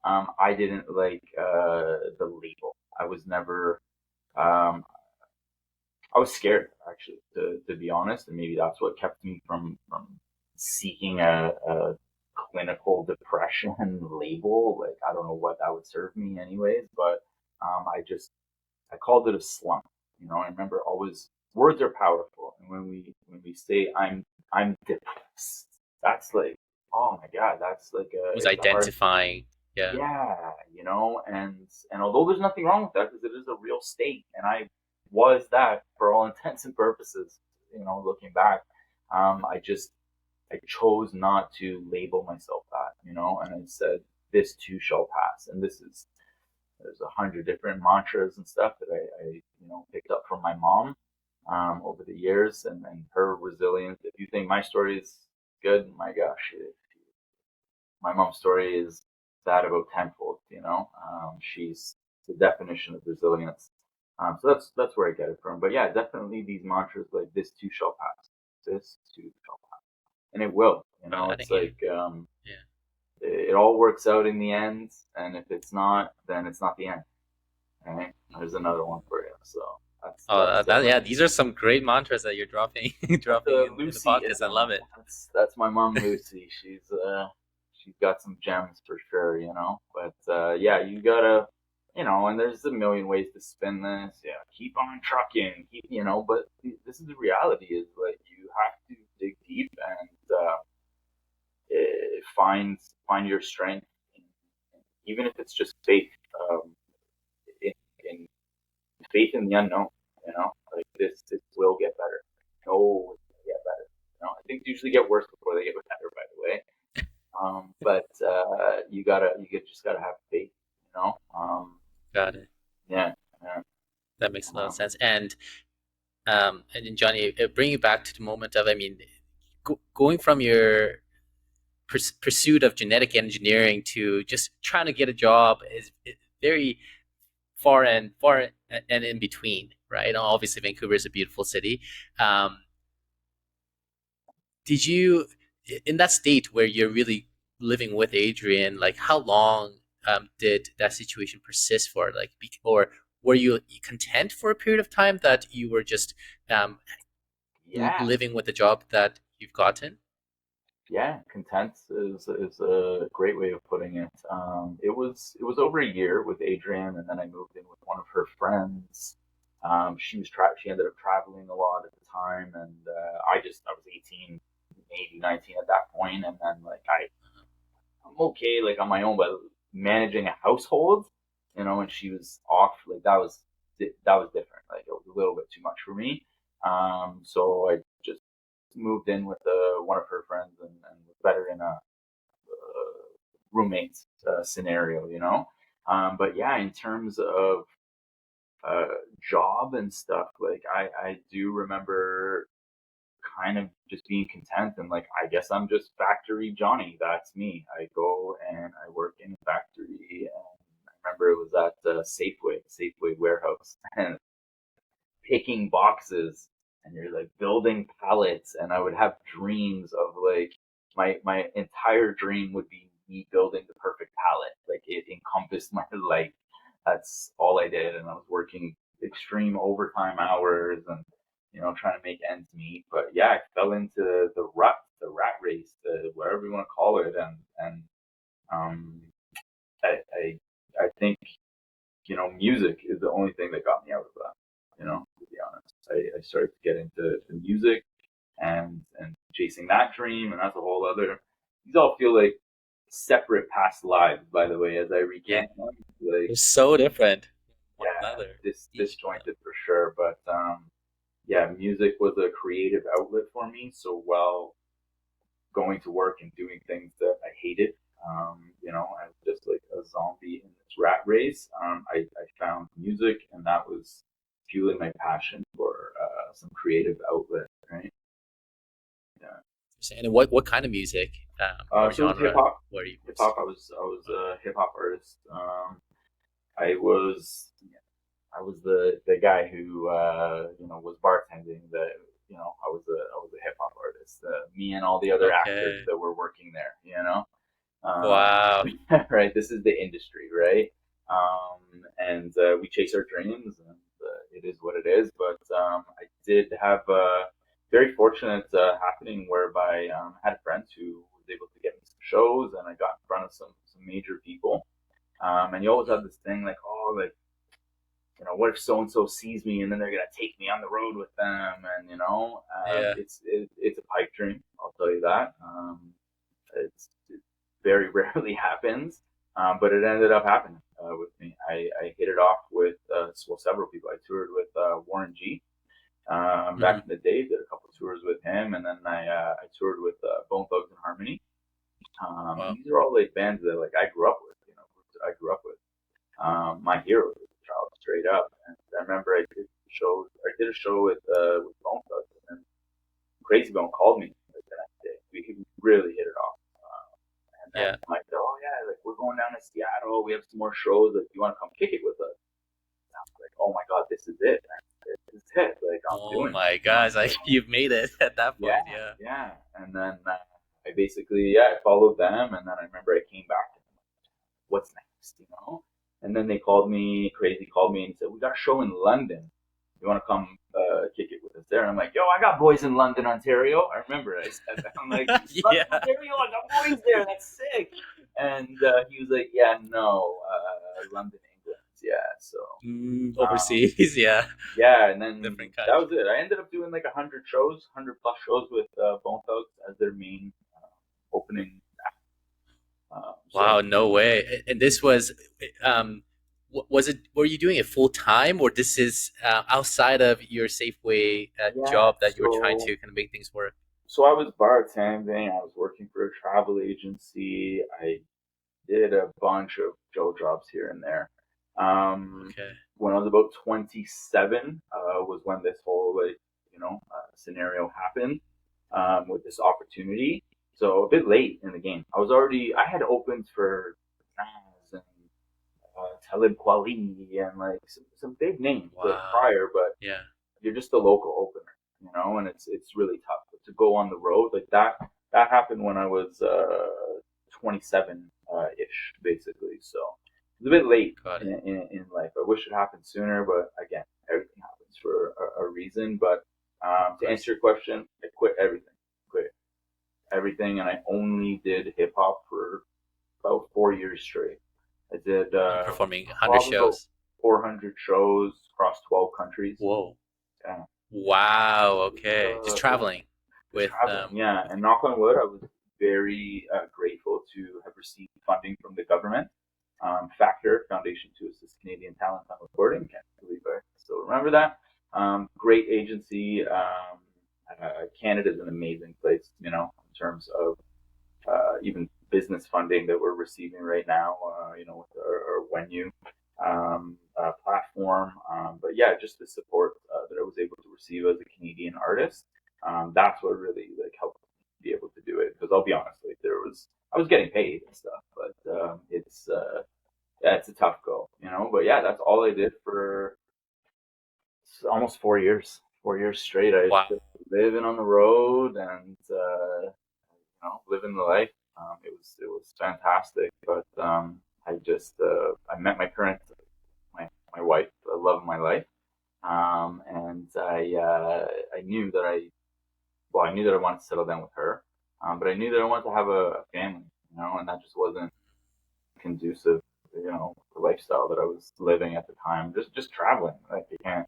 I didn't like the label. I was never, um, I was scared actually, to be honest, and maybe that's what kept me from seeking a clinical depression label. Like I don't know what that would serve me anyways, but I called it a slump. You know, I remember always words are powerful, and when we say I'm depressed, that's like oh my god, that's like a Was it's a hard identifying, yeah. yeah, you know, and although there's nothing wrong with that because it is a real state, and I was that for all intents and purposes, you know, looking back, I chose not to label myself that, you know, and I said this too shall pass, and there's 100 different mantras and stuff that I you know picked up from my mom over the years, and her resilience. If you think my story is good, my gosh, my mom's story is that about tenfold. You know, she's the definition of resilience. So that's where I get it from. But yeah, definitely these mantras like this too shall pass, this too shall pass, and it will. You know, I it's think yeah, like yeah. it all works out in the end, and if it's not, then it's not the end. Right? There's another one for you. So that's Yeah, definitely these are some great mantras that you're dropping that's dropping in the podcast. I Lucyism. love it. That's my mom Lucy. She's got some gems for sure, you know. But yeah, you gotta you know, and there's a million ways to spin this. Yeah, keep on trucking, keep you know. But this is the reality: is like you have to dig deep and find your strength, even if it's just faith. In, in faith in the unknown. You know, like this will get better. No, it's gonna get better. You know, things usually get worse before they get better. By the way, but you just gotta have faith. You know, Got it. yeah, yeah. That makes a lot of Um, sense. And then Johnny, bring you back to the moment of, I mean, going from your pursuit of genetic engineering to just trying to get a job is very far and in between, right? Obviously, Vancouver is a beautiful city. Um, did you, in that state where you're really living with Adrian, like how long did that situation persist for? Like, or were you content for a period of time that you were just um, yeah, living with the job that you've gotten? yeah. Content is a great way of putting it. It was over a year with Adrian, and then I moved in with one of her friends. She ended up traveling a lot at the time, and I was 18, maybe 19 at that point, and then like I'm okay like on my own, but managing a household, you know, when she was off, like that was different. Like it was a little bit too much for me. So I just moved in with one of her friends and was better in a roommate scenario, you know. But yeah, in terms of uh, job and stuff, like I do remember kind of just being content and like I guess I'm just factory Johnny. That's me. I go and I work in a factory. And I remember it was at Safeway warehouse, and picking boxes, and you're like building pallets. And I would have dreams of like my entire dream would be me building the perfect palette. Like it encompassed my life. That's all I did, and I was working extreme overtime hours and trying to make ends meet. But yeah, I fell into the rat race, whatever you want to call it, and um, I I think music is the only thing that got me out of that. To be honest, I started to get into music and chasing that dream, and that's a whole other. These all feel like separate past lives, by the way, as I Yeah, recount them. Like, they're so different from one yeah, another. Each, disjointed for sure, but yeah, music was a creative outlet for me. So while going to work and doing things that I hated, I was just like a zombie in this rat race. I found music, and that was fueling my passion for some creative outlet, right? Yeah. and what kind of music or So it was hip genre hop. were you Hip hop. pursuing? I was a hip hop artist. I was I was the guy who was bartending. I was a hip hop artist. Me and all the other actors Okay. that were working there. Wow. Right. This is the industry, right? And we chase our dreams, and it is what it is. But I did have a very fortunate happening whereby I had friends who was able to get me some shows, and I got in front of some major people. And you always have this thing like, oh, like what if so and so sees me and then they're gonna take me on the road with them, and Yeah. it's a pipe dream. I'll tell you that. It very rarely happens, but it ended up happening with me. I hit it off with several people. I toured with Warren G. Back Mhm. in the day, did a couple tours with him, and then I toured with Bone Thugs and Harmony. And Wow. these are all like bands that like I grew up with. I grew up with. My hero as a child, straight up. And I remember I did a show with Bone Thugs, and Crazy Bone called me like, the next day. We really hit it off. And then Yeah. like, oh yeah, like we're going down to Seattle. We have some more shows. Like, you want to come kick it with us? And I was like, oh my god, this is it, man. This is it. Like, I'm Oh doing it. my gosh, like you've made it at that Yeah, point. Yeah. yeah. And then I basically, I followed them, and then I remember I came back. What's next, And then Crazy called me and said, we got a show in London. You want to come kick it with us there? And I'm like, yo, I got boys in London, Ontario. I remember I said that. I'm like, London, Yeah. Ontario, I got boys there. That's sick. And he was like, yeah, no, London, England. Yeah, so Overseas. Yeah. yeah, and then Different that was country. it. I ended up doing like 100 shows, 100 plus shows with Bone Thugs as their main opening. So Wow, no way. And this was, was it, were you doing it full time or this is outside of your Safeway yeah, job that you were trying to kind of make things work? so I was bartending. I was working for a travel agency. I did a bunch of Joe jobs here and there. Um, Okay. when I was about 27, was when this whole scenario happened with this opportunity. So a bit late in the game. I had opened for Nas and Talib Kweli and like some big names like Wow. prior, but Yeah. you're just a local opener, and it's really tough to go on the road like that. That happened when I was 27 ish, basically. So it's a bit late Got it. in life. I wish it happened sooner, but again, everything happens for a reason. But Of to course. answer your question, I quit everything. Quit everything, and I only did hip hop for about 4 years straight. I did Performing 100 probably about shows. 400 shows across 12 countries. Whoa. Yeah, Wow. Okay. Just it was traveling just with, traveling. Yeah, with and your, knock on wood, I was very grateful to have received funding from the government. Factor Foundation to Assist Canadian Talent on Recording. Can't believe I still remember that. Great agency. Canada is an amazing place, in terms of even business funding that we're receiving right now, with our Wenu platform. But yeah, just the support that I was able to receive as a Canadian artist. That's what really like helped me be able to do it. Because I'll be honest, like I was getting paid and stuff, but yeah, it's a tough go, But yeah, that's all I did for almost 4 years. 4 years straight. I wow. just living on the road and living the life. It was fantastic. But I met my wife, the love of my life, and I knew that I wanted to settle down with her, but I knew that I wanted to have a family, and that just wasn't conducive, the lifestyle that I was living at the time. Just traveling, like you can't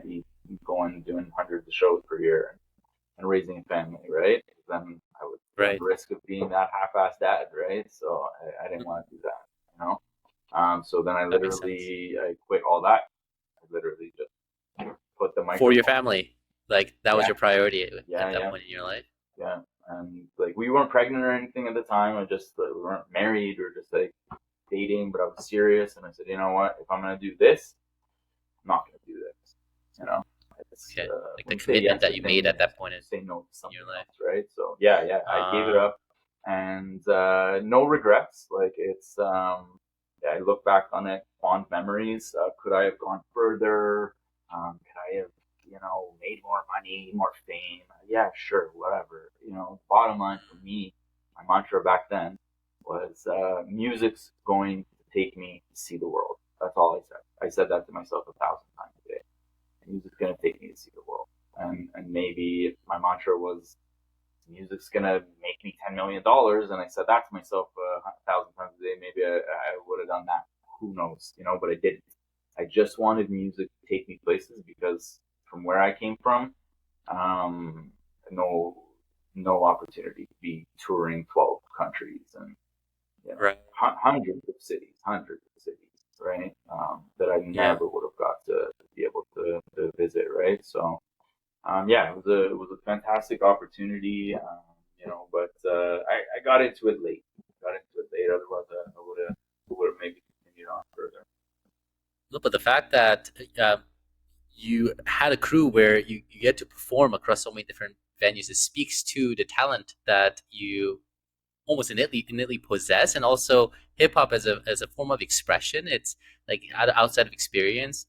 be going doing hundreds of shows per year and raising a family, right? Then I would run Right. the risk of being that half-assed dad, right? So I didn't want to do that, you know. So then That makes sense. I quit all that. I literally just put the For your microphone. family, like that was Yeah, your priority at yeah, that yeah, point in your life. yeah. And like we weren't pregnant or anything at the time. I just we weren't married or just like dating, but I was serious. And I said, you know what? If I'm gonna do this, I'm not gonna do this. You know, Okay, like the when you say commitment yes that to you made things, at that point you say no to in your something life. else, right? So yeah, yeah, I gave it Uh, up, and no regrets. Like yeah, I look back on it, fond memories. Could I have gone further? Could I have, made more money, more fame? Yeah, sure, whatever. Bottom line for me, my mantra back then was music's going to take me to see the world. That's all I said. I said that to myself 1,000 times a day. Music's gonna take me to see the world. And maybe if my mantra was music's gonna make me $10 million, and I said that to myself 1,000 times a day, maybe I would have done that. Who knows, but I didn't. I just wanted music to take me places because from where I came from, um, no no opportunity to be touring 12 countries and right. hundreds of cities, right? That I Yeah. never would have got to be able to visit, right? So, yeah, it was a fantastic opportunity, but I got into it late. Got into it late, otherwise I would have maybe continued on further. Look, but the fact that you had a crew where you get to perform across so many different venues, it speaks to the talent that you almost innately possess, and also hip hop as a form of expression. It's like outside of experience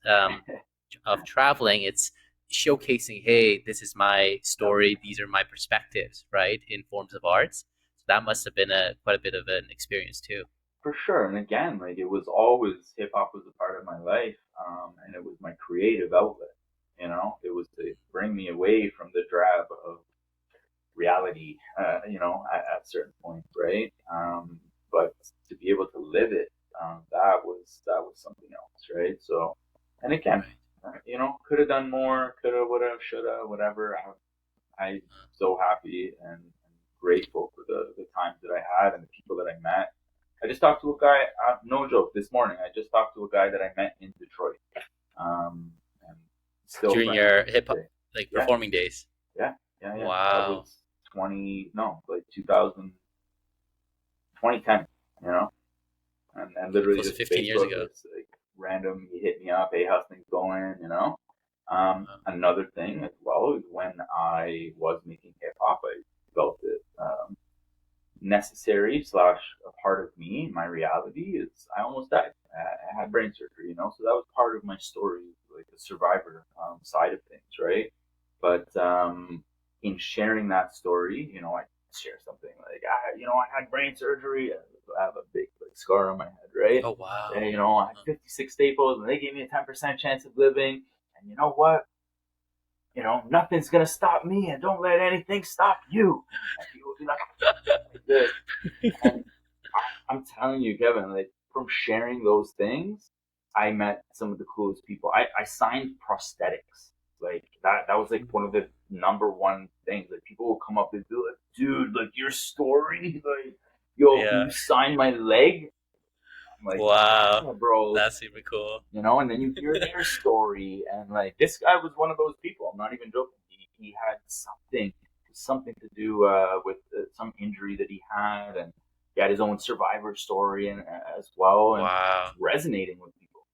of traveling, it's showcasing, hey, this is my Yep, story, these are my perspectives, right, in forms of arts. So that must have been a quite a bit of an experience too. for sure. And again, like it was always hip hop was a part of my life, and it was my creative outlet. It was to bring me away from the drab of reality, at certain points, right? But to be able to live it, that was something else, right? So, and again, Right. could have done more, could have, would have, should have, whatever. I'm so happy and grateful for the times that I had and the people that I met. I just talked to a guy, no joke, this morning. I just talked to a guy that I met in Detroit, and still During friends with your him hip hop today. like Yeah, performing days. yeah, yeah, yeah. That Wow. was 2010, you know, and Okay, literally close to just 15 years Facebook. ago. It's like random. He hit me up. Hey, how's things going? Another thing as well is when I was making hip hop, I felt it necessary slash a part of me. My reality is I almost died. I had brain surgery, so that was part of my story, like the survivor side of things, right? But in sharing that story, I share something like, I had brain surgery. I have a big like scar on my head, right? Oh wow. And, I had 56 staples, and they gave me a 10% chance of living. And you know what? Nothing's gonna stop me, and don't let anything stop you. And people would be like this, and I'm telling you, Kevin, like from sharing those things, I met some of the coolest people. I signed prosthetics. Like that was like one of the number one things. Like people will come up and be like, dude, like your story, like, yo, can Yeah. you sign my leg? I'm like, Wow. yeah, bro. That's super cool. And then you hear their story, and like this guy was one of those people. I'm not even joking. He had something to do with some injury that he had, and he had his own survivor story and as well, and Wow. just resonating with people.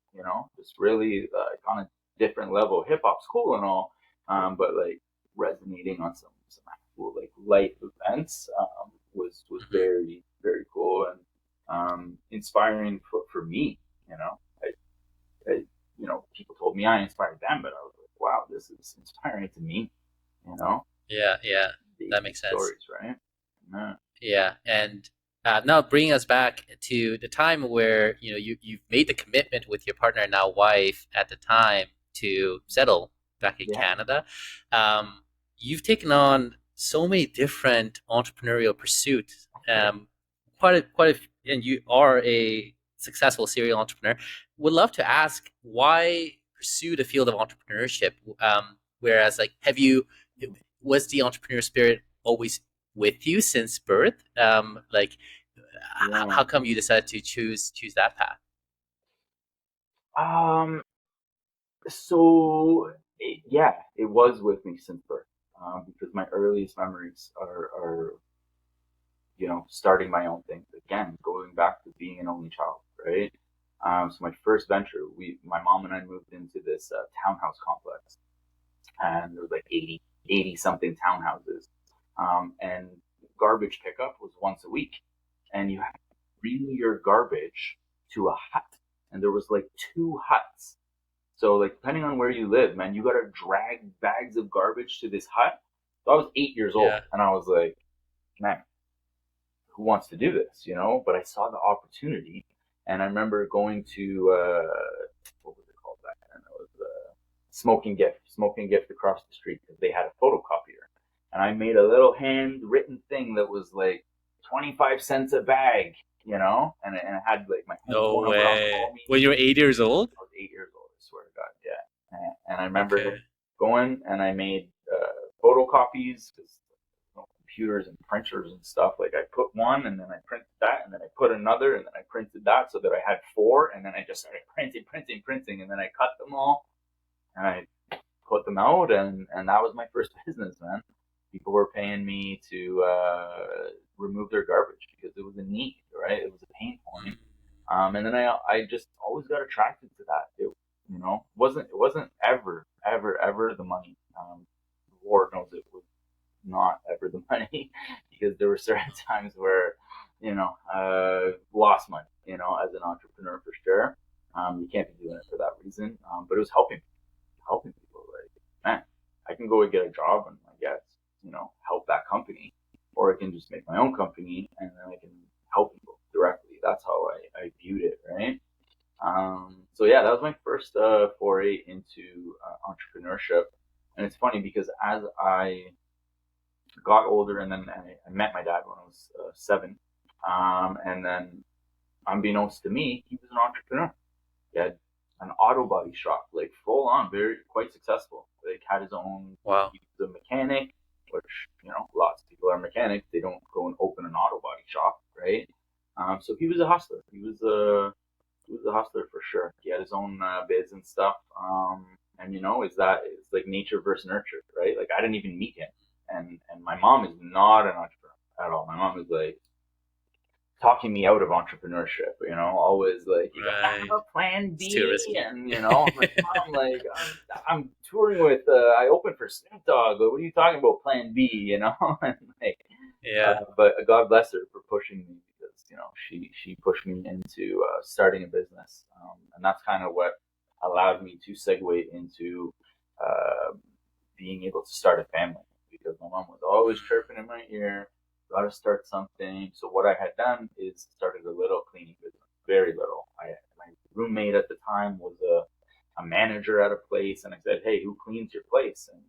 Just really on a different level. Hip hop's cool and all, but like resonating on some actual like life events was Hmm. very very cool and inspiring for me. People told me I inspired them, but I was like, wow, this is inspiring to me. You know, Yeah, yeah. these That makes sense. stories, right? Yeah. Yeah, and Now bringing us back to the time where you've made the commitment with your partner and now wife at the time to settle back in Yeah. Canada. You've taken on so many different entrepreneurial pursuits. And you are a successful serial entrepreneur. Would love to ask why pursue the field of entrepreneurship? Whereas, like, was the entrepreneur spirit always with you since birth? Yeah. How come you decided to choose that path? Um, yeah, it was with me since birth, because my earliest memories are, starting my own things again, going back to being an only child, right? So my first venture, my mom and I moved into this townhouse complex, and there was like 80 something townhouses, and garbage pickup was once a week, and you had to bring your garbage to a hut, and there was like two huts. So like depending on where you live, man, you gotta drag bags of garbage to this hut. So I was 8 years old, Yeah, and I was like, man, who wants to do this, But I saw the opportunity, and I remember going to what was it called back then? It was Smoking Gift across the street because they had a photocopier, and I made a little handwritten thing that was like 25 cents a bag, and it had like my no phone number on. way. Call me. When you were 8 years old? I was 8 years old. I swear to God, yeah. And I remember Okay. going and I made photocopies because computers and printers and stuff. Like I put one and then I printed that and then I put another and then I printed that so that I had four and then I just started printing and then I cut them all and I put them out and that was my first business, man. People were paying me to remove their garbage because it was a need, right? It was a pain point. And then I just always got attracted to that. It wasn't ever the money. Lord knows it was not ever the money because there were certain times where lost money. As an entrepreneur for sure. You can't be doing it for that reason. But it was helping people. Like, man, I can go and get a job and I guess help that company, or I can just make my own company and then I can help people directly. That's how I viewed it, right? So yeah, that was my first foray into entrepreneurship. And it's funny because as I got older, and then I met my dad when I was 7, and then unbeknownst to me, he was an entrepreneur. He had an auto body shop, like full on, very quite successful. Like had his own. Wow. He was a mechanic, which lots of people are mechanics. They don't go and open an auto body shop, right? So he was a hustler. He was a hustler for sure. He had his own biz and stuff. And it's like nature versus nurture, right? Like I didn't even meet him, and my mom is not an entrepreneur at all. My mom is like talking me out of entrepreneurship, always like, you gotta have Right. a plan It's too B. risky. And, I'm like, Mom, like, I'm touring with, I opened for Snoop Dogg. What are you talking about, plan B, and like, Yeah. but God bless her for pushing me because, she pushed me into starting a business. And that's kind of what allowed me to segue into uh, being able to start a family because my mom was always chirping in my ear, got to start something. So what I had done is started a little cleaning business, very little. My roommate at the time was a manager at a place, and I said, "Hey, who cleans your place?" And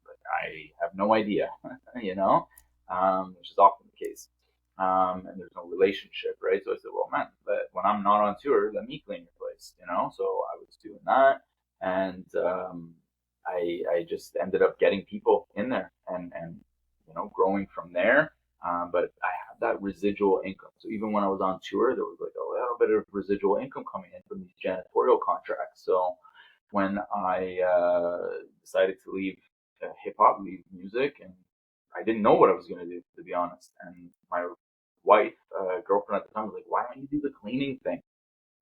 like, I have no idea, which is often the case. And there's no relationship, right? So I said, "Well, man, when I'm not on tour, let me clean your place." So I was doing that, and I just ended up getting people in there and growing from there. But I had that residual income. So even when I was on tour, there was like a little bit of residual income coming in from these janitorial contracts. So when I decided to leave hip hop, leave music, and I didn't know what I was going to do, to be honest. And my wife, girlfriend at the time, was like, "Why don't you do the cleaning thing?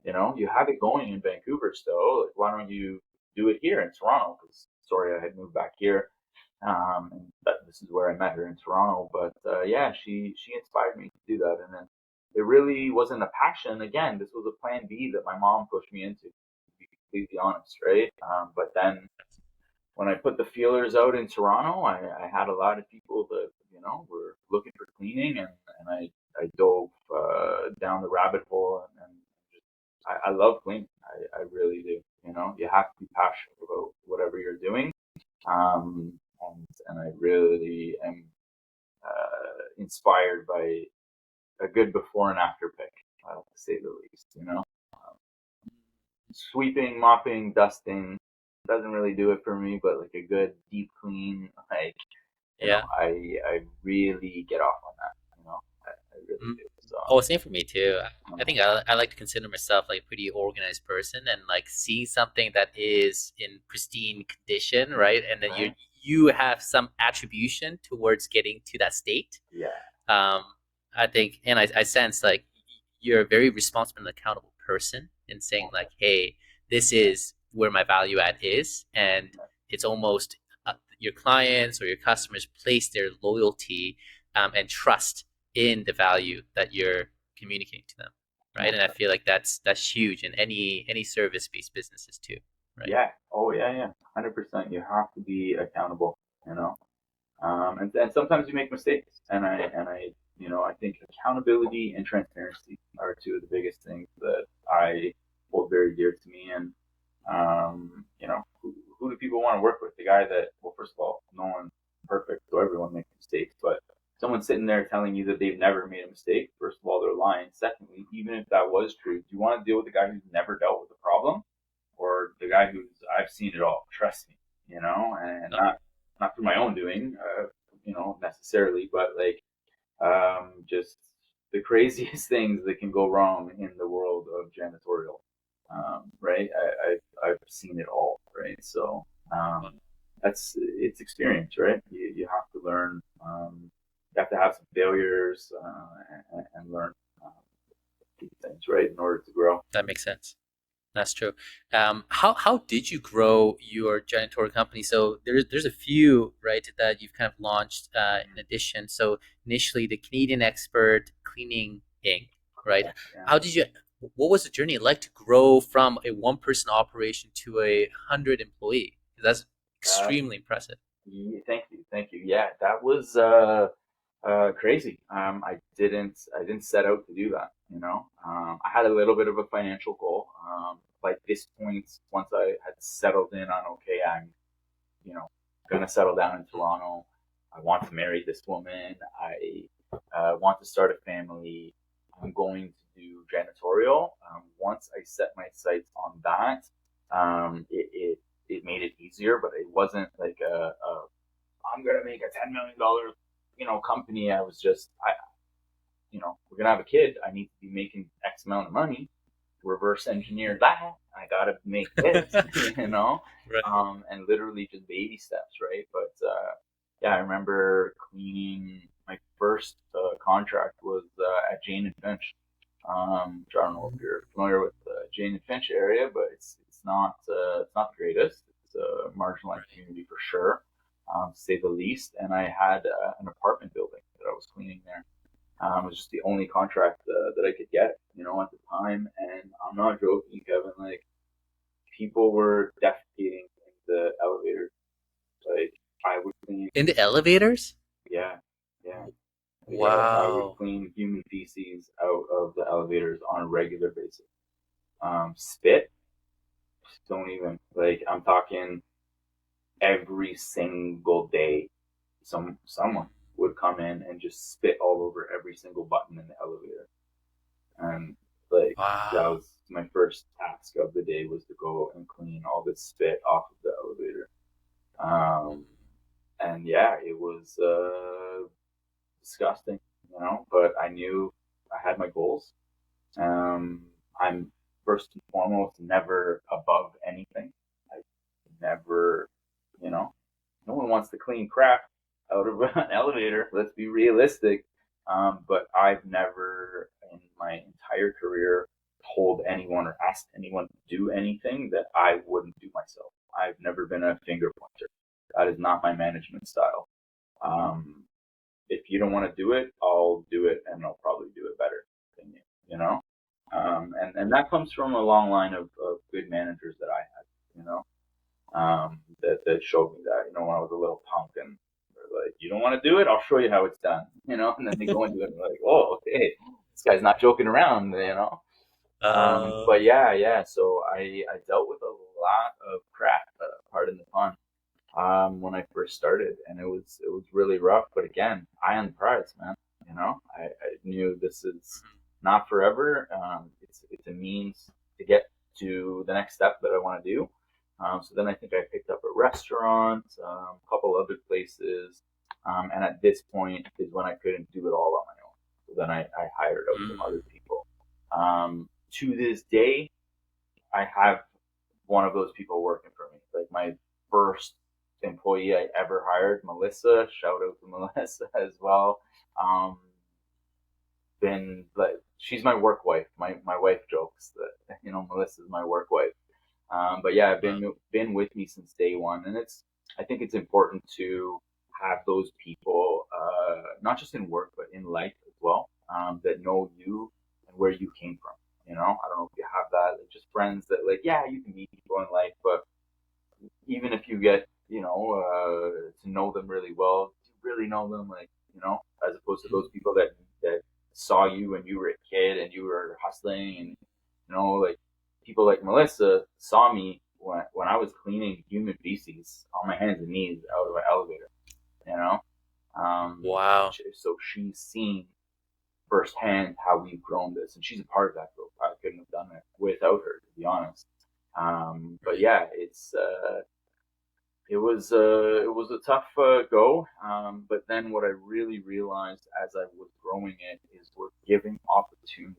You have it going in Vancouver still. Like, why don't you do it here in Toronto?" Because sorry, I had moved back here, and this is where I met her in Toronto. But yeah, she inspired me to do that, and then it really wasn't a passion. Again, this was a plan B that my mom pushed me into. To be completely honest, right? But then when I put the feelers out in Toronto, I had a lot of people that were looking for cleaning, and I dove down the rabbit hole, and just, I love cleaning. I really do. You know, you have to be passionate about whatever you're doing. And I really am inspired by a good before and after pic, to say the least. You know, sweeping, mopping, dusting doesn't really do it for me, but like a good deep clean, like Yeah. I really get off on that. I really Mm. do. So Oh, same for me too. I um, think I like to consider myself like a pretty organized person, and like seeing something that is in pristine condition, right? And then right, you have some attribution towards getting to that state. yeah, um, I think, and I sense like you're a very responsible and accountable person in saying like, hey, this is where my value add is, and it's almost your clients or your customers place their loyalty and trust in the value that you're communicating to them, right? And I feel like that's huge in any service based businesses too, right? yeah, oh yeah, yeah, 100%. You have to be accountable. You know, and sometimes you make mistakes, and I think accountability and transparency are two of the biggest things that I hold very dear to me. And who do people want to work with? The guy that, well, first of all, no one's perfect, so everyone makes mistakes, but someone sitting there telling you that they've never made a mistake, first of all, they're lying. Secondly, even if that was true, do you want to deal with the guy who's never dealt with a problem, or the guy who's, I've seen it all, trust me, and No, not through my own doing, necessarily, but like, just the craziest things that can go wrong in the world of janitorial, right? I've seen it all, right? So it's experience, right? You have to learn. You have to have some failures, and learn these things, right, in order to grow. that makes sense. That's true. How did you grow your janitorial company? So there's a few, right, that you've kind of launched in addition. So initially the Canadian Expert Cleaning Inc., right? Yeah. How did you? What was the journey like to grow from a one person operation to 100 employee? That's Uh, extremely impressive. yeah, thank you. Yeah, that was crazy. I didn't set out to do that. I had a little bit of a financial goal. By this point, once I had settled in on, okay, I'm, you know, gonna settle down in Toronto. I want to marry this woman. I want to start a family. I'm going to do janitorial. Once I set my sights on that, it made it easier, but it wasn't like I'm gonna make a $10 million, company. I was just, we're gonna have a kid. I need to be making X amount of money. Reverse engineer that. I gotta make this, Right. and literally just baby steps, right? But yeah, I remember cleaning. My first contract was at Jane and Finch. I don't know if you're familiar with the Jane and Finch area, but it's not the greatest. It's a marginalized Right. community for sure, to say the least. And I had an apartment building that I was cleaning there. It was just the only contract that I could get, at the time. And I'm not joking, Kevin. Like, people were defecating in the elevators. Like, I would clean. In the elevators? Yeah, yeah, yeah. I would Wow. clean human feces out of the elevators on a regular basis. Spit, don't even, like, I'm talking every single day. Someone would come in and just spit all over every single button in the elevator. And like, that Wow. was my first task of the day, was to go and clean all this spit off of the elevator. Um, and yeah, it was disgusting, but I knew I had my goals. I'm first and foremost never above anything. I never, you know, no one wants to clean crap out of an elevator. Let's be realistic. But I've never in my entire career told anyone or asked anyone to do anything that I wouldn't do myself. I've never been a finger pointer. That is not my management style. Um, if you don't want to do it, I'll do it, and I'll probably do it better than you. You know, and that comes from a long line of good managers that I had. That showed me that, when I was a little punk, and they're like, you don't want to do it? I'll show you how it's done, and then they go and do it, and they're like, oh, okay. this guy's not joking around, Uh, But yeah. So I dealt with a lot of crap, pardon the pun, when I first started, and it was really rough. But again, eye on the prize, man. I knew this is not forever. It's a means to get to the next step that I want to do. So then I think I picked up a restaurant, a couple other places, and at this point is when I couldn't do it all on my own. So then I hired out some other mm, people. To this day, I have one of those people working for me. Like my first employee I ever hired, Melissa. Shout out to Melissa as well. Um, been like she's my work wife. My wife jokes that Melissa's my work wife. But yeah, uh, been with me since day one, and I think it's important to have those people, not just in work but in life as well, that know you and where you came from. I don't know if you have that, like just friends that like yeah, you can meet people in life, but even if you get to know them really well, do you really know them, like as opposed to those people that saw you when you were a kid and you were hustling, and like people like Melissa saw me when I was cleaning human feces on my hands and knees out of an elevator. You know, wow. so she's seen firsthand how we've grown this, and she's a part of that growth. I couldn't have done it without her, to be honest. But Right. yeah, it was a tough go, but then what I really realized as I was growing it is we're giving opportunity,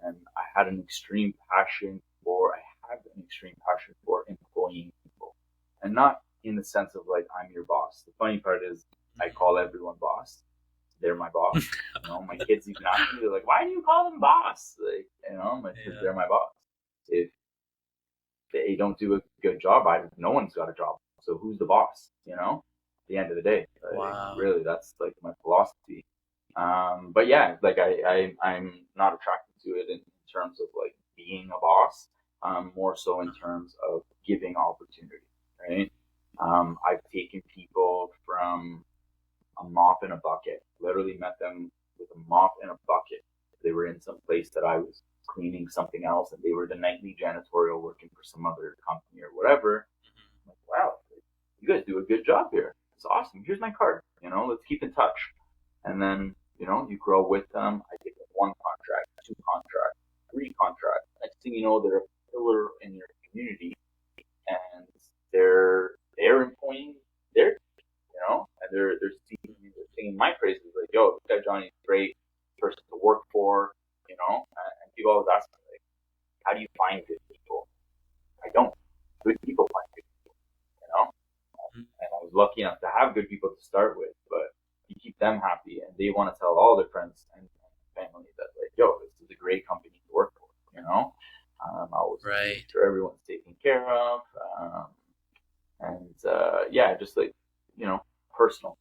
and I had an extreme passion for I have an extreme passion for employing people, and not in the sense of like I'm your boss. The funny part is I call everyone boss. They're my boss. My kids even ask me, they're like, "Why do you call them boss?" Like, because Yeah. they're my boss. If they don't do a good job, no one's got a job. So who's the boss? At the end of the day, like Wow. really, that's like my philosophy. But yeah, like I'm not attracted to it in terms of like being a boss. More so in terms of giving opportunity, right? I've taken people from a mop and a bucket. Literally met them with a mop and a bucket. They were in some place that I was cleaning something else, and they were the nightly janitorial working for some other company or whatever. I'm like, wow, you guys do a good job here. It's awesome. Here's my card. Let's keep in touch. And then, you grow with them. I give them one contract, two contracts, three contracts. Next thing you know, they're a pillar in your community, and they're employing their and they're singing my praises, like, yo, this guy Johnny's a great person to work for, and people always ask me, like, how do you find good people? I don't. Good people find good people, Mhm. and I was lucky enough to have good people to start with, but you keep them happy, and they want to tell all their friends and family that, like, yo, this is a great company to work for, I always make Right. sure everyone's taken care of, and yeah, just like personal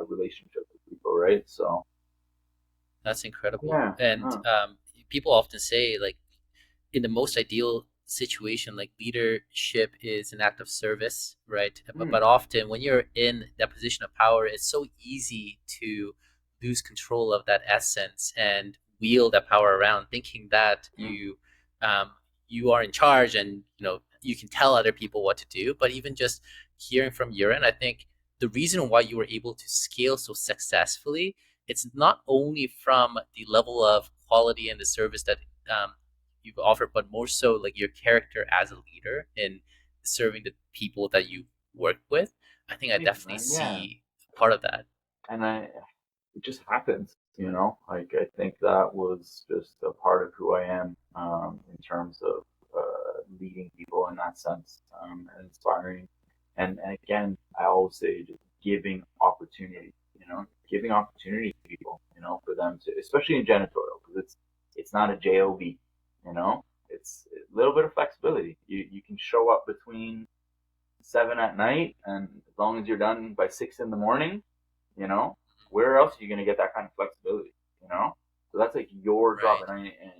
relationship with people, right? So That's incredible. yeah, And people often say, like, in the most ideal situation, like leadership is an act of service, right? But mm, often when you're in that position of power, it's so easy to lose control of that essence and wield that power around, thinking that mm, um, you are in charge and you can tell other people what to do. But even just hearing from your end, I think the reason why you were able to scale so successfully, it's not only from the level of quality and the service that um, you've offered, but more so like your character as a leader in serving the people that you work with. I think I thanks, definitely man. Yeah, see part of that. and it just happens, Like I think that was just a part of who I am, in terms of leading people in that sense, and inspiring. And again, I always say just giving opportunity, giving opportunity to people, for them to, especially in janitorial, because it's not a job, it's a little bit of flexibility. You can show up between 7 at night, and as long as you're done by 6 in the morning, you know, where else are you going to get that kind of flexibility? You know, so that's like your job, Right. and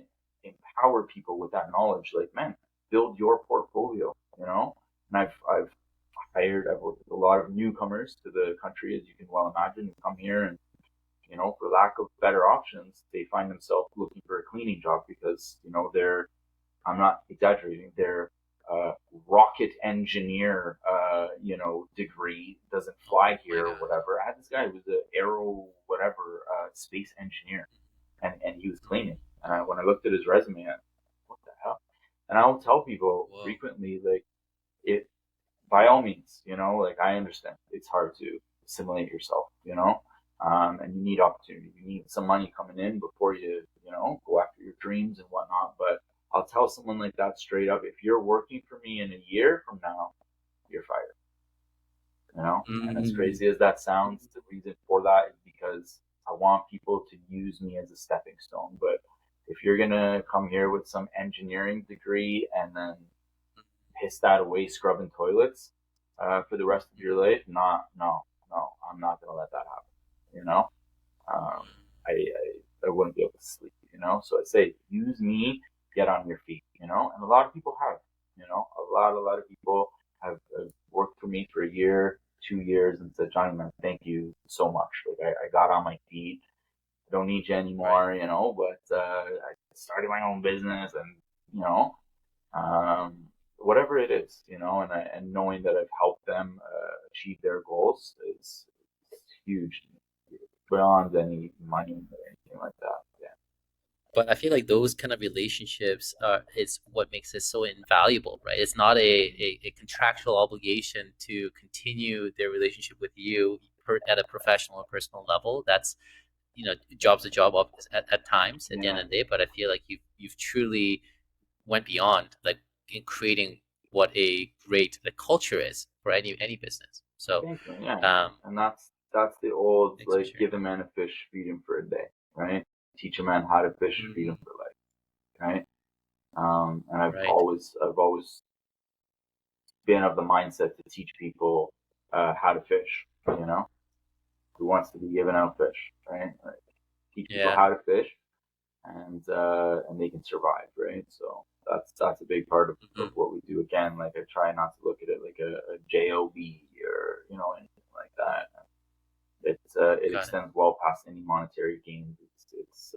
empower people with that knowledge. Like, man, build your portfolio. And I've worked with a lot of newcomers to the country, as you can well imagine, who come here and for lack of better options, they find themselves looking for a cleaning job because, they're, I'm not exaggerating, their rocket engineer, degree doesn't fly Oh my here or God. whatever. I had this guy who was an aero, whatever, space engineer, and he was cleaning. And when I looked at his resume, what the hell? And I will tell people Whoa. frequently, like, it, by all means, like I understand it's hard to assimilate yourself, and you need opportunity. You need some money coming in before you, go after your dreams and whatnot. But I'll tell someone like that straight up: if you're working for me in a year from now, you're fired. And as Mm. crazy as that sounds, the reason for that is because I want people to use me as a stepping stone. But if you're gonna come here with some engineering degree and then piss that away scrubbing toilets for the rest of your life, not no, no, I'm not gonna let that happen. You know, um, I wouldn't be able to sleep. So I say use me, get on your feet. And a lot of people have. A lot of people have worked for me for a year, 2 years, and said, Johnny, man, thank you so much. Like I got on my feet. I don't need you Right. anymore, but I started my own business and, you know, um, whatever it is, and knowing that I've helped them achieve their goals is huge beyond any money or anything like that. Yeah. But I feel like those kind of relationships is what makes it so invaluable, right? It's not a contractual obligation to continue their relationship with you at a professional or personal level. That's, job's a job at times at the end Yeah. of the day. But I feel like you've truly went beyond, like, in creating what a great culture is for any business. So, Thank you. Yeah. um, And that's the old thanks for like sharing give a that. man a fish, feed him for a day, right? Teach a man how to fish, feed him Hmm. for life, right? And I've Right. always I've always been of the mindset to teach people how to fish. Who wants to be given out fish, right? Like, teach people Yeah. how to fish, and they can survive, right? So that's a big part of Hmm. what we do. Again, like I try not to look at it like a job or anything like that. It Got it. extends well past any monetary gains. It's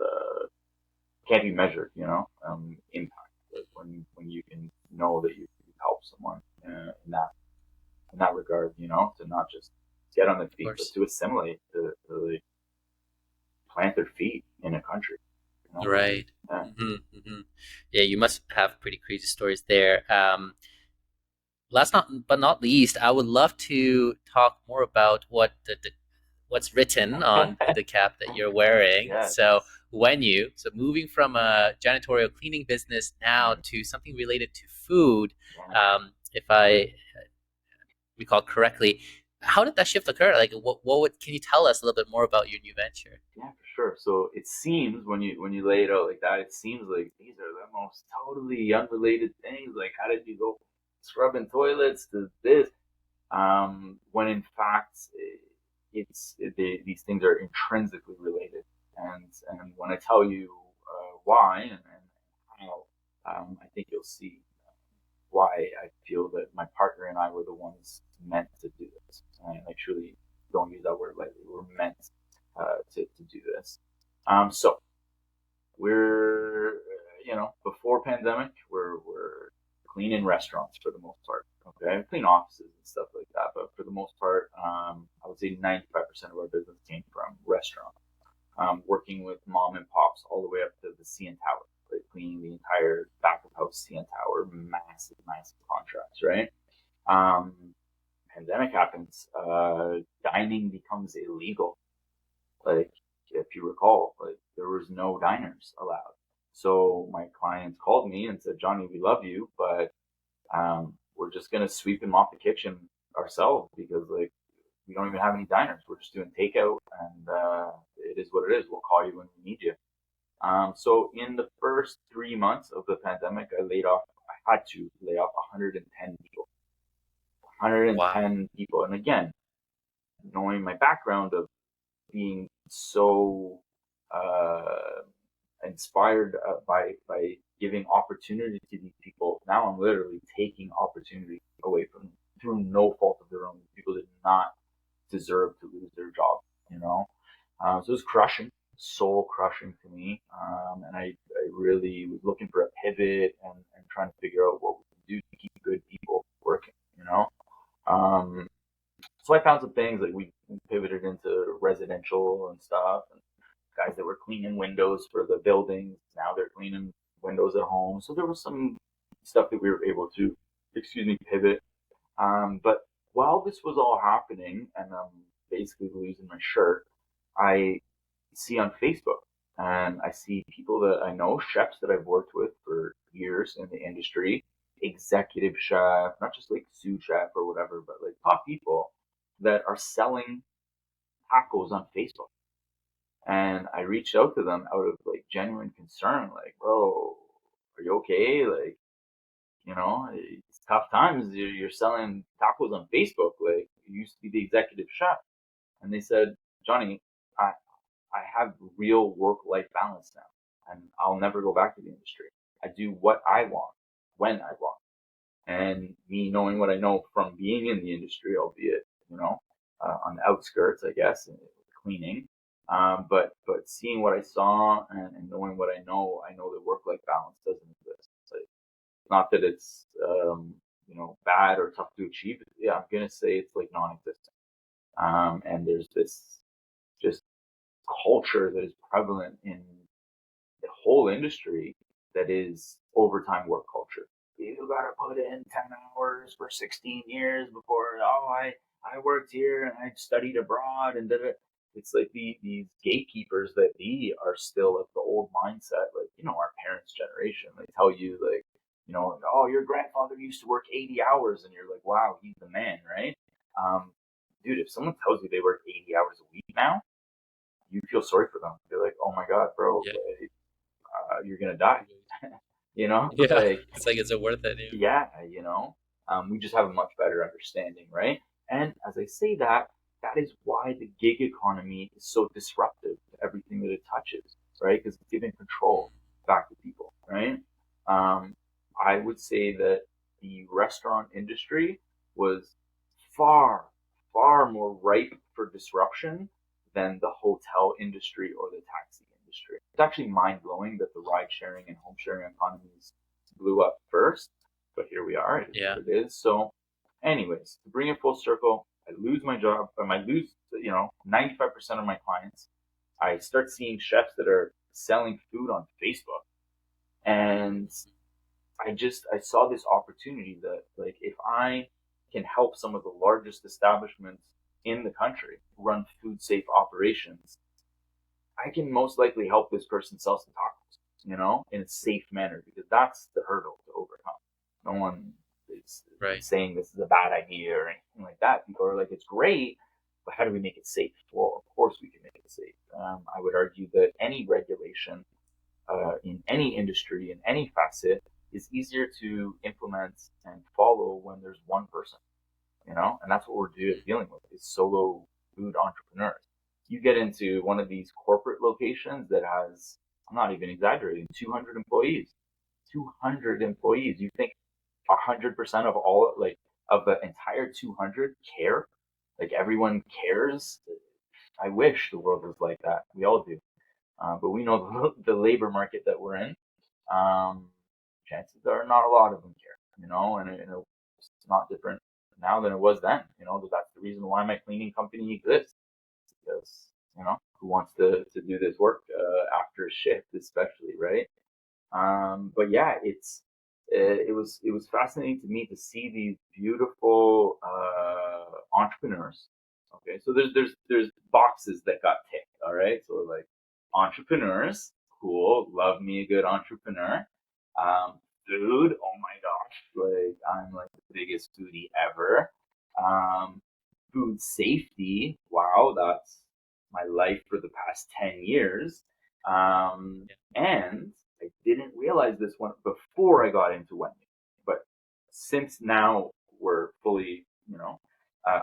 can't be measured, impact. Like when you can know that you help someone in that regard, to not just get on their Of feet, but course. to assimilate, to like plant their feet in a country, you know. Right. Yeah. Hmm. Yeah, you must have pretty crazy stories there. Last not but not least, I would love to talk more about what's written on the cap that you're wearing. Yes. So, Wenu, so moving from a janitorial cleaning business now Mm, to something related to food, yeah. if I recall correctly, how did that shift occur? Like, can you tell us a little bit more about your new venture? Yeah, for sure. So it seems when you lay it out like that, it seems like these are the most totally unrelated things. Like, how did you go from scrubbing toilets to this? When in fact, these things are intrinsically related. And when I tell you why and how, I think you'll see why I feel that my partner and I were the ones meant to do this. And I truly don't use that word lightly. We're meant to do this. So we're, before pandemic, we're cleaning restaurants for the most part. Okay, clean offices and stuff like that. But for the most part, I would say 95% of our business came from restaurants. Working with mom and pops all the way up to the CN Tower, like cleaning the entire back of house CN Tower, massive, massive contracts, right? Um, Pandemic happens, dining becomes illegal. Like, if you recall, like there was no diners allowed. So my clients called me and said, Johnny, we love you, but we're just gonna sweep and mop the kitchen ourselves because like we don't even have any diners. We're just doing takeout, and it is what it is. We'll call you when we need you. So in the first 3 months of the pandemic, I had to lay off 110 people. Wow. 110 people. And again, knowing my background of being so uh, inspired by giving opportunity to these people, now I'm literally taking opportunity away from them through no fault of their own. People did not deserve to lose their job, you know. So it was crushing, soul crushing to me. And I really was looking for a pivot and trying to figure out what we can do to keep good people working, you know? Um, so I found some things like we pivoted into residential and stuff, and guys that were cleaning windows for the buildings. Now they're cleaning windows at home. So there was some stuff that we were able to, pivot. But while this was all happening and I'm basically losing my shirt, I see on Facebook and I see people that I know, chefs that I've worked with for years in the industry, executive chef, not just like sous chef or whatever, but like top people that are selling tacos on Facebook. And I reached out to them out of like genuine concern, like, bro, are you okay? Like, it's tough times. You're selling tacos on Facebook. Like, you used to be the executive chef. And they said, Johnny, I, I have real work life balance now, and I'll never go back to the industry. I do what I want when I want. And me knowing what I know from being in the industry, albeit, on the outskirts, I guess, cleaning. But seeing what I saw and knowing what I know that work life balance doesn't exist. It's like, not that it's bad or tough to achieve. Yeah, I'm gonna say it's like non-existent. And there's this just culture that is prevalent in the whole industry that is overtime work culture. You gotta put in 10 hours for 16 years before, I worked here and I studied abroad and did it. It's like these gatekeepers that we are still of the old mindset, like, our parents' generation. They tell you, like, oh, your grandfather used to work 80 hours, and you're like, wow, he's the man, right? Um, Dude, if someone tells you they work 80 hours a week now, you feel sorry for them. You're like, oh my God, bro, Yeah. like, you're gonna die. Yeah. Like, It's like, is it worth it? yeah, we just have a much better understanding, right? And as I say that, that is why the gig economy is so disruptive to everything that it touches, right? Because it's giving control back to people, right? Um, I would say that the restaurant industry was far, far more ripe for disruption than the hotel industry or the taxi industry. It's actually mind blowing that the ride sharing and home sharing economies blew up first, but here we are. It is Yeah. what it is. So, anyways, to bring it full circle, I lose my job. I lose, 95% of my clients. I start seeing chefs that are selling food on Facebook, and I saw this opportunity that, like, if I can help some of the largest establishments in the country run food safe operations, I can most likely help this person sell some tacos, in a safe manner, because that's the hurdle to overcome. No one is Right. saying this is a bad idea or anything like that. People are like, it's great, but how do we make it safe? Well, of course we can make it safe. I would argue that any regulation in any industry, in any facet, is easier to implement and follow when there's one person, and that's what we're dealing with is solo food entrepreneurs. You get into one of these corporate locations that has, I'm not even exaggerating, 200 employees. 200 employees. You think 100% of all, like, of the entire 200 care? Like, everyone cares? I wish the world was like that. We all do. But we know the labor market that we're in. Um, Chances are not a lot of them care, and it's not different now than it was then. That's the reason why my cleaning company exists, because, who wants to do this work after a shift, especially, right? But yeah, it was fascinating to me to see these beautiful entrepreneurs. Okay, so there's boxes that got ticked. All right, so like entrepreneurs, cool, love me a good entrepreneur. Food, oh my gosh, like I'm like the biggest foodie ever. Um, Food safety, wow, that's my life for the past 10 years. And I didn't realize this one before I got into Wenu. But since now we're fully,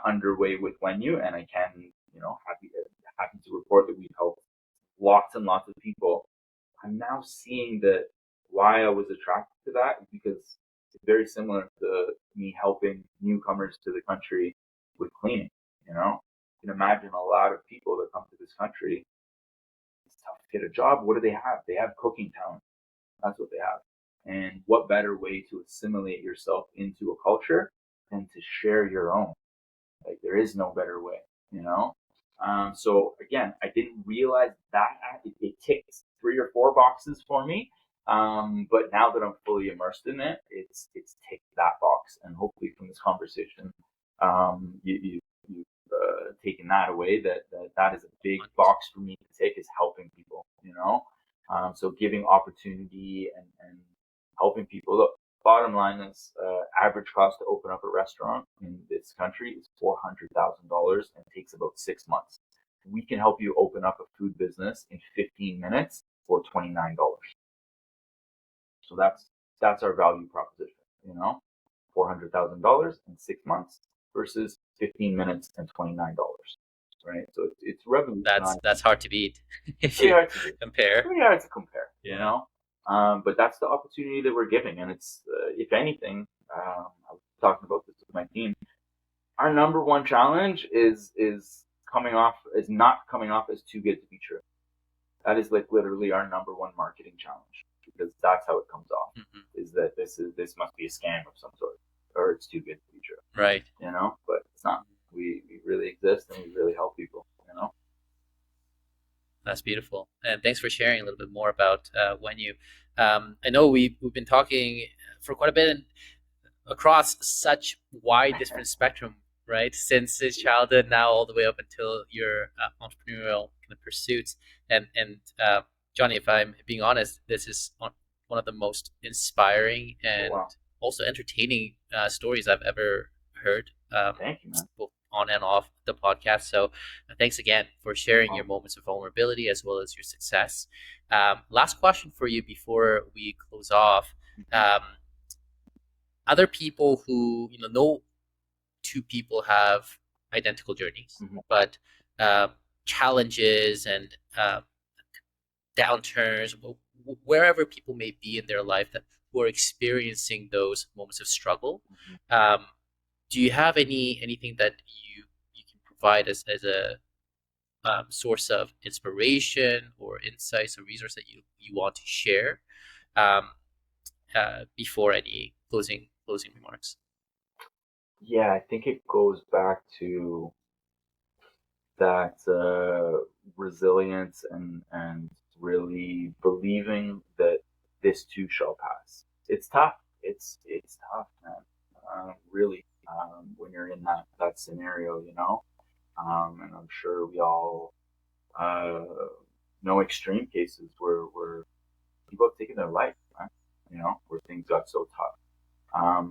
underway with Wenu, and I can, happy to report that we've helped lots and lots of people. I'm now seeing that why I was attracted to that is because it's very similar to me helping newcomers to the country with cleaning. You can imagine a lot of people that come to this country get a job. What do they have? They have cooking talent. That's what they have. And what better way to assimilate yourself into a culture than to share your own? Like there is no better way, you know? So again, I didn't realize that it ticked 3 or 4 boxes for me. But now that I'm fully immersed in it, it's ticked that box. And hopefully from this conversation, you've taken that away, that is a big box for me to tick, is helping people, you know? So giving opportunity and helping people. Look, bottom line is average cost to open up a restaurant in this country is $400,000 and takes about 6 months. We can help you open up a food business in 15 minutes for $29. So that's our value proposition, you know, $400,000 in 6 months versus 15 minutes and $29, right? So it's revolutionized. That's hard to beat if Pretty you hard to do. compare. Pretty hard to compare, Yeah. you know. But that's the opportunity that we're giving, and it's if anything, I was talking about this with my team. Our number one challenge is not coming off as too good to be true. That is like literally our number one marketing challenge, because that's how it comes off. Mm-hmm. Is that this must be a scam of some sort, or it's too good to be true. Right. You know, but it's not. We really exist and we really help people. You know. That's beautiful, and thanks for sharing a little bit more about Wenu. I know we've been talking for quite a bit across such wide different spectrum, right? Since his childhood now all the way up until your entrepreneurial kind of pursuits. And Johnny, if I'm being honest, this is one of the most inspiring and also entertaining stories I've ever heard. Thank you, man. Both on and off the podcast. So thanks again for sharing your moments of vulnerability as well as your success. Last question for you before we close off. Other people who, no two people have identical journeys, but challenges and downturns, wherever people may be in their life who are experiencing those moments of struggle. Do you have anything that you can provide as a source of inspiration or insights or resource that you want to share before any closing remarks? Yeah, I think it goes back to that resilience and really believing that this too shall pass. It's tough. It's tough, man. Really, when you're in that scenario, you know. And I'm sure we all know extreme cases where people have taken their life, right? You know, where things got so tough. I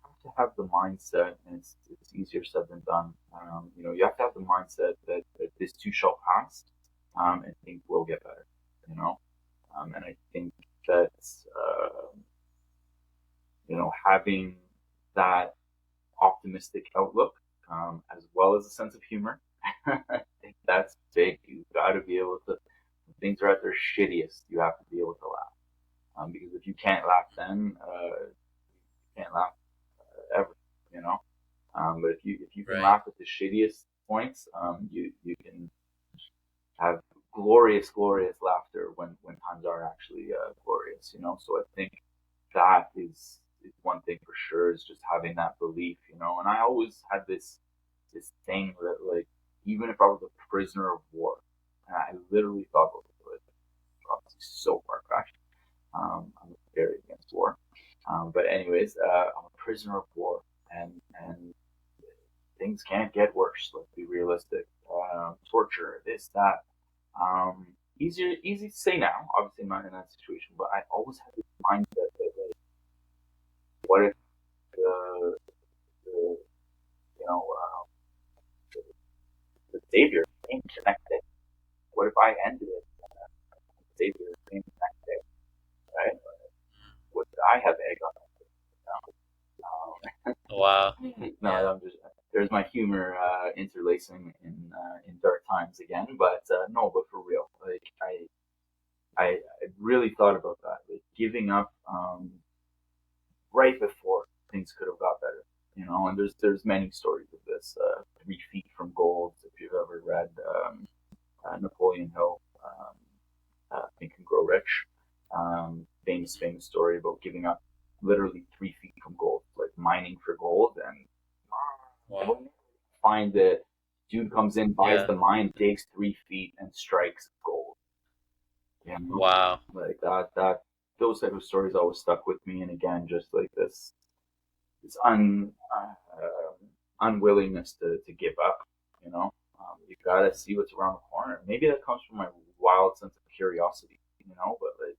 have to have the mindset, and it's easier said than done. You have to have the mindset that this too shall pass, and things will get better. You know, and I think that having that optimistic outlook, as well as a sense of humor, I think that's big. You've got to be able to. When things are at their shittiest, you have to be able to laugh. Because if you can't laugh then, you can't laugh ever, you know. But if you can laugh at the shittiest points, you can have glorious laughter when times are actually glorious, you know. So I think that is one thing for sure, is just having that belief, you know. And I always had this thing that, like, even if I was a prisoner of war, and I literally thought about it, obviously so far fetched. I'm very against war. But anyways, I'm a prisoner of war, and things can't get worse. Let's be realistic. Torture, this, that. Easy to say now. Obviously, I'm not in that situation, but I always had this mindset that, like, what if the savior came the next day? What if I ended it? The savior came the next day, right? Would I have egg on it? Wow. No, I'm just, there's my humor interlacing in dark times again, but no, but for real, like I really thought about that, like giving up right before things could have got better, you know. And there's many stories of this. 3 Feet from Gold, if you've ever read Napoleon Hill. story about giving up literally 3 feet from gold, like mining for gold, and Wow. find it. Dude comes in, buys Yeah. the mine, digs 3 feet, and strikes gold. Wow. Like that those type of stories always stuck with me. And again, just like this unwillingness to give up. You know, you gotta see what's around the corner. Maybe that comes from my wild sense of curiosity. But like,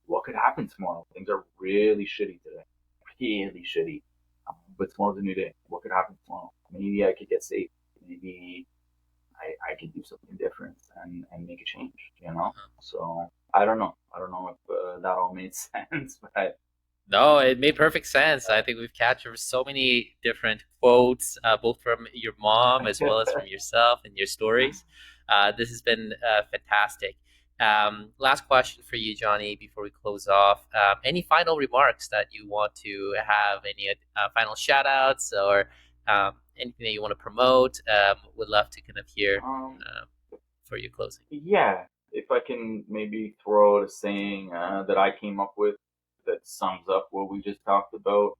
what could happen tomorrow? Things are really shitty today, really shitty. But tomorrow's a new day. What could happen tomorrow? Maybe I could get saved. Maybe I could do something different and make a change. So I don't know. I don't know if that all made sense, but No, it made perfect sense. I think we've captured so many different quotes, both from your mom as well as from yourself and your stories. This has been fantastic. Last question for you, Johnny, before we close off. Any final remarks that you want to have? Any final shout outs or anything that you want to promote? Would love to kind of hear um, uh, for your closing. yeah, if I can maybe throw out a saying that I came up with that sums up what we just talked about.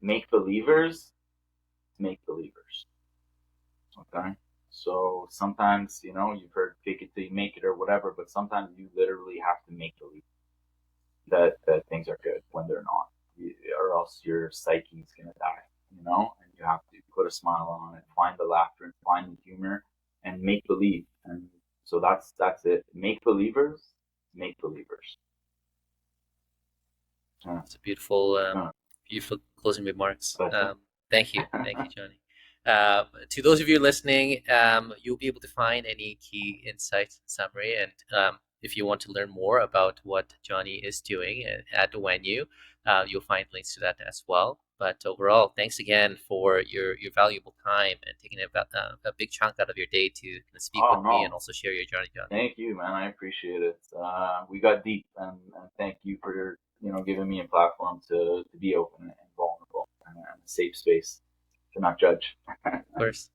Make believers make believers. Okay. So sometimes, you've heard fake it till you make it or whatever, but sometimes you literally have to make believe that things are good when they're not, or else your psyche's gonna die. And you have to put a smile on it, find the laughter, and find the humor, and make believe. And so that's it. Make believers, make believers. Yeah. It's a beautiful, Yeah. beautiful closing remarks. Pleasure. Thank you, Johnny. To those of you listening, you'll be able to find any key insights and summary. And if you want to learn more about what Johnny is doing at Wenu, you'll find links to that as well. But overall, thanks again for your valuable time and taking a big chunk out of your day to kind of speak Oh with me and no, also share your journey, Johnny. thank you, man. I appreciate it. We got deep, and thank you for giving me a platform to be open and vulnerable and a safe space to not judge. Of course.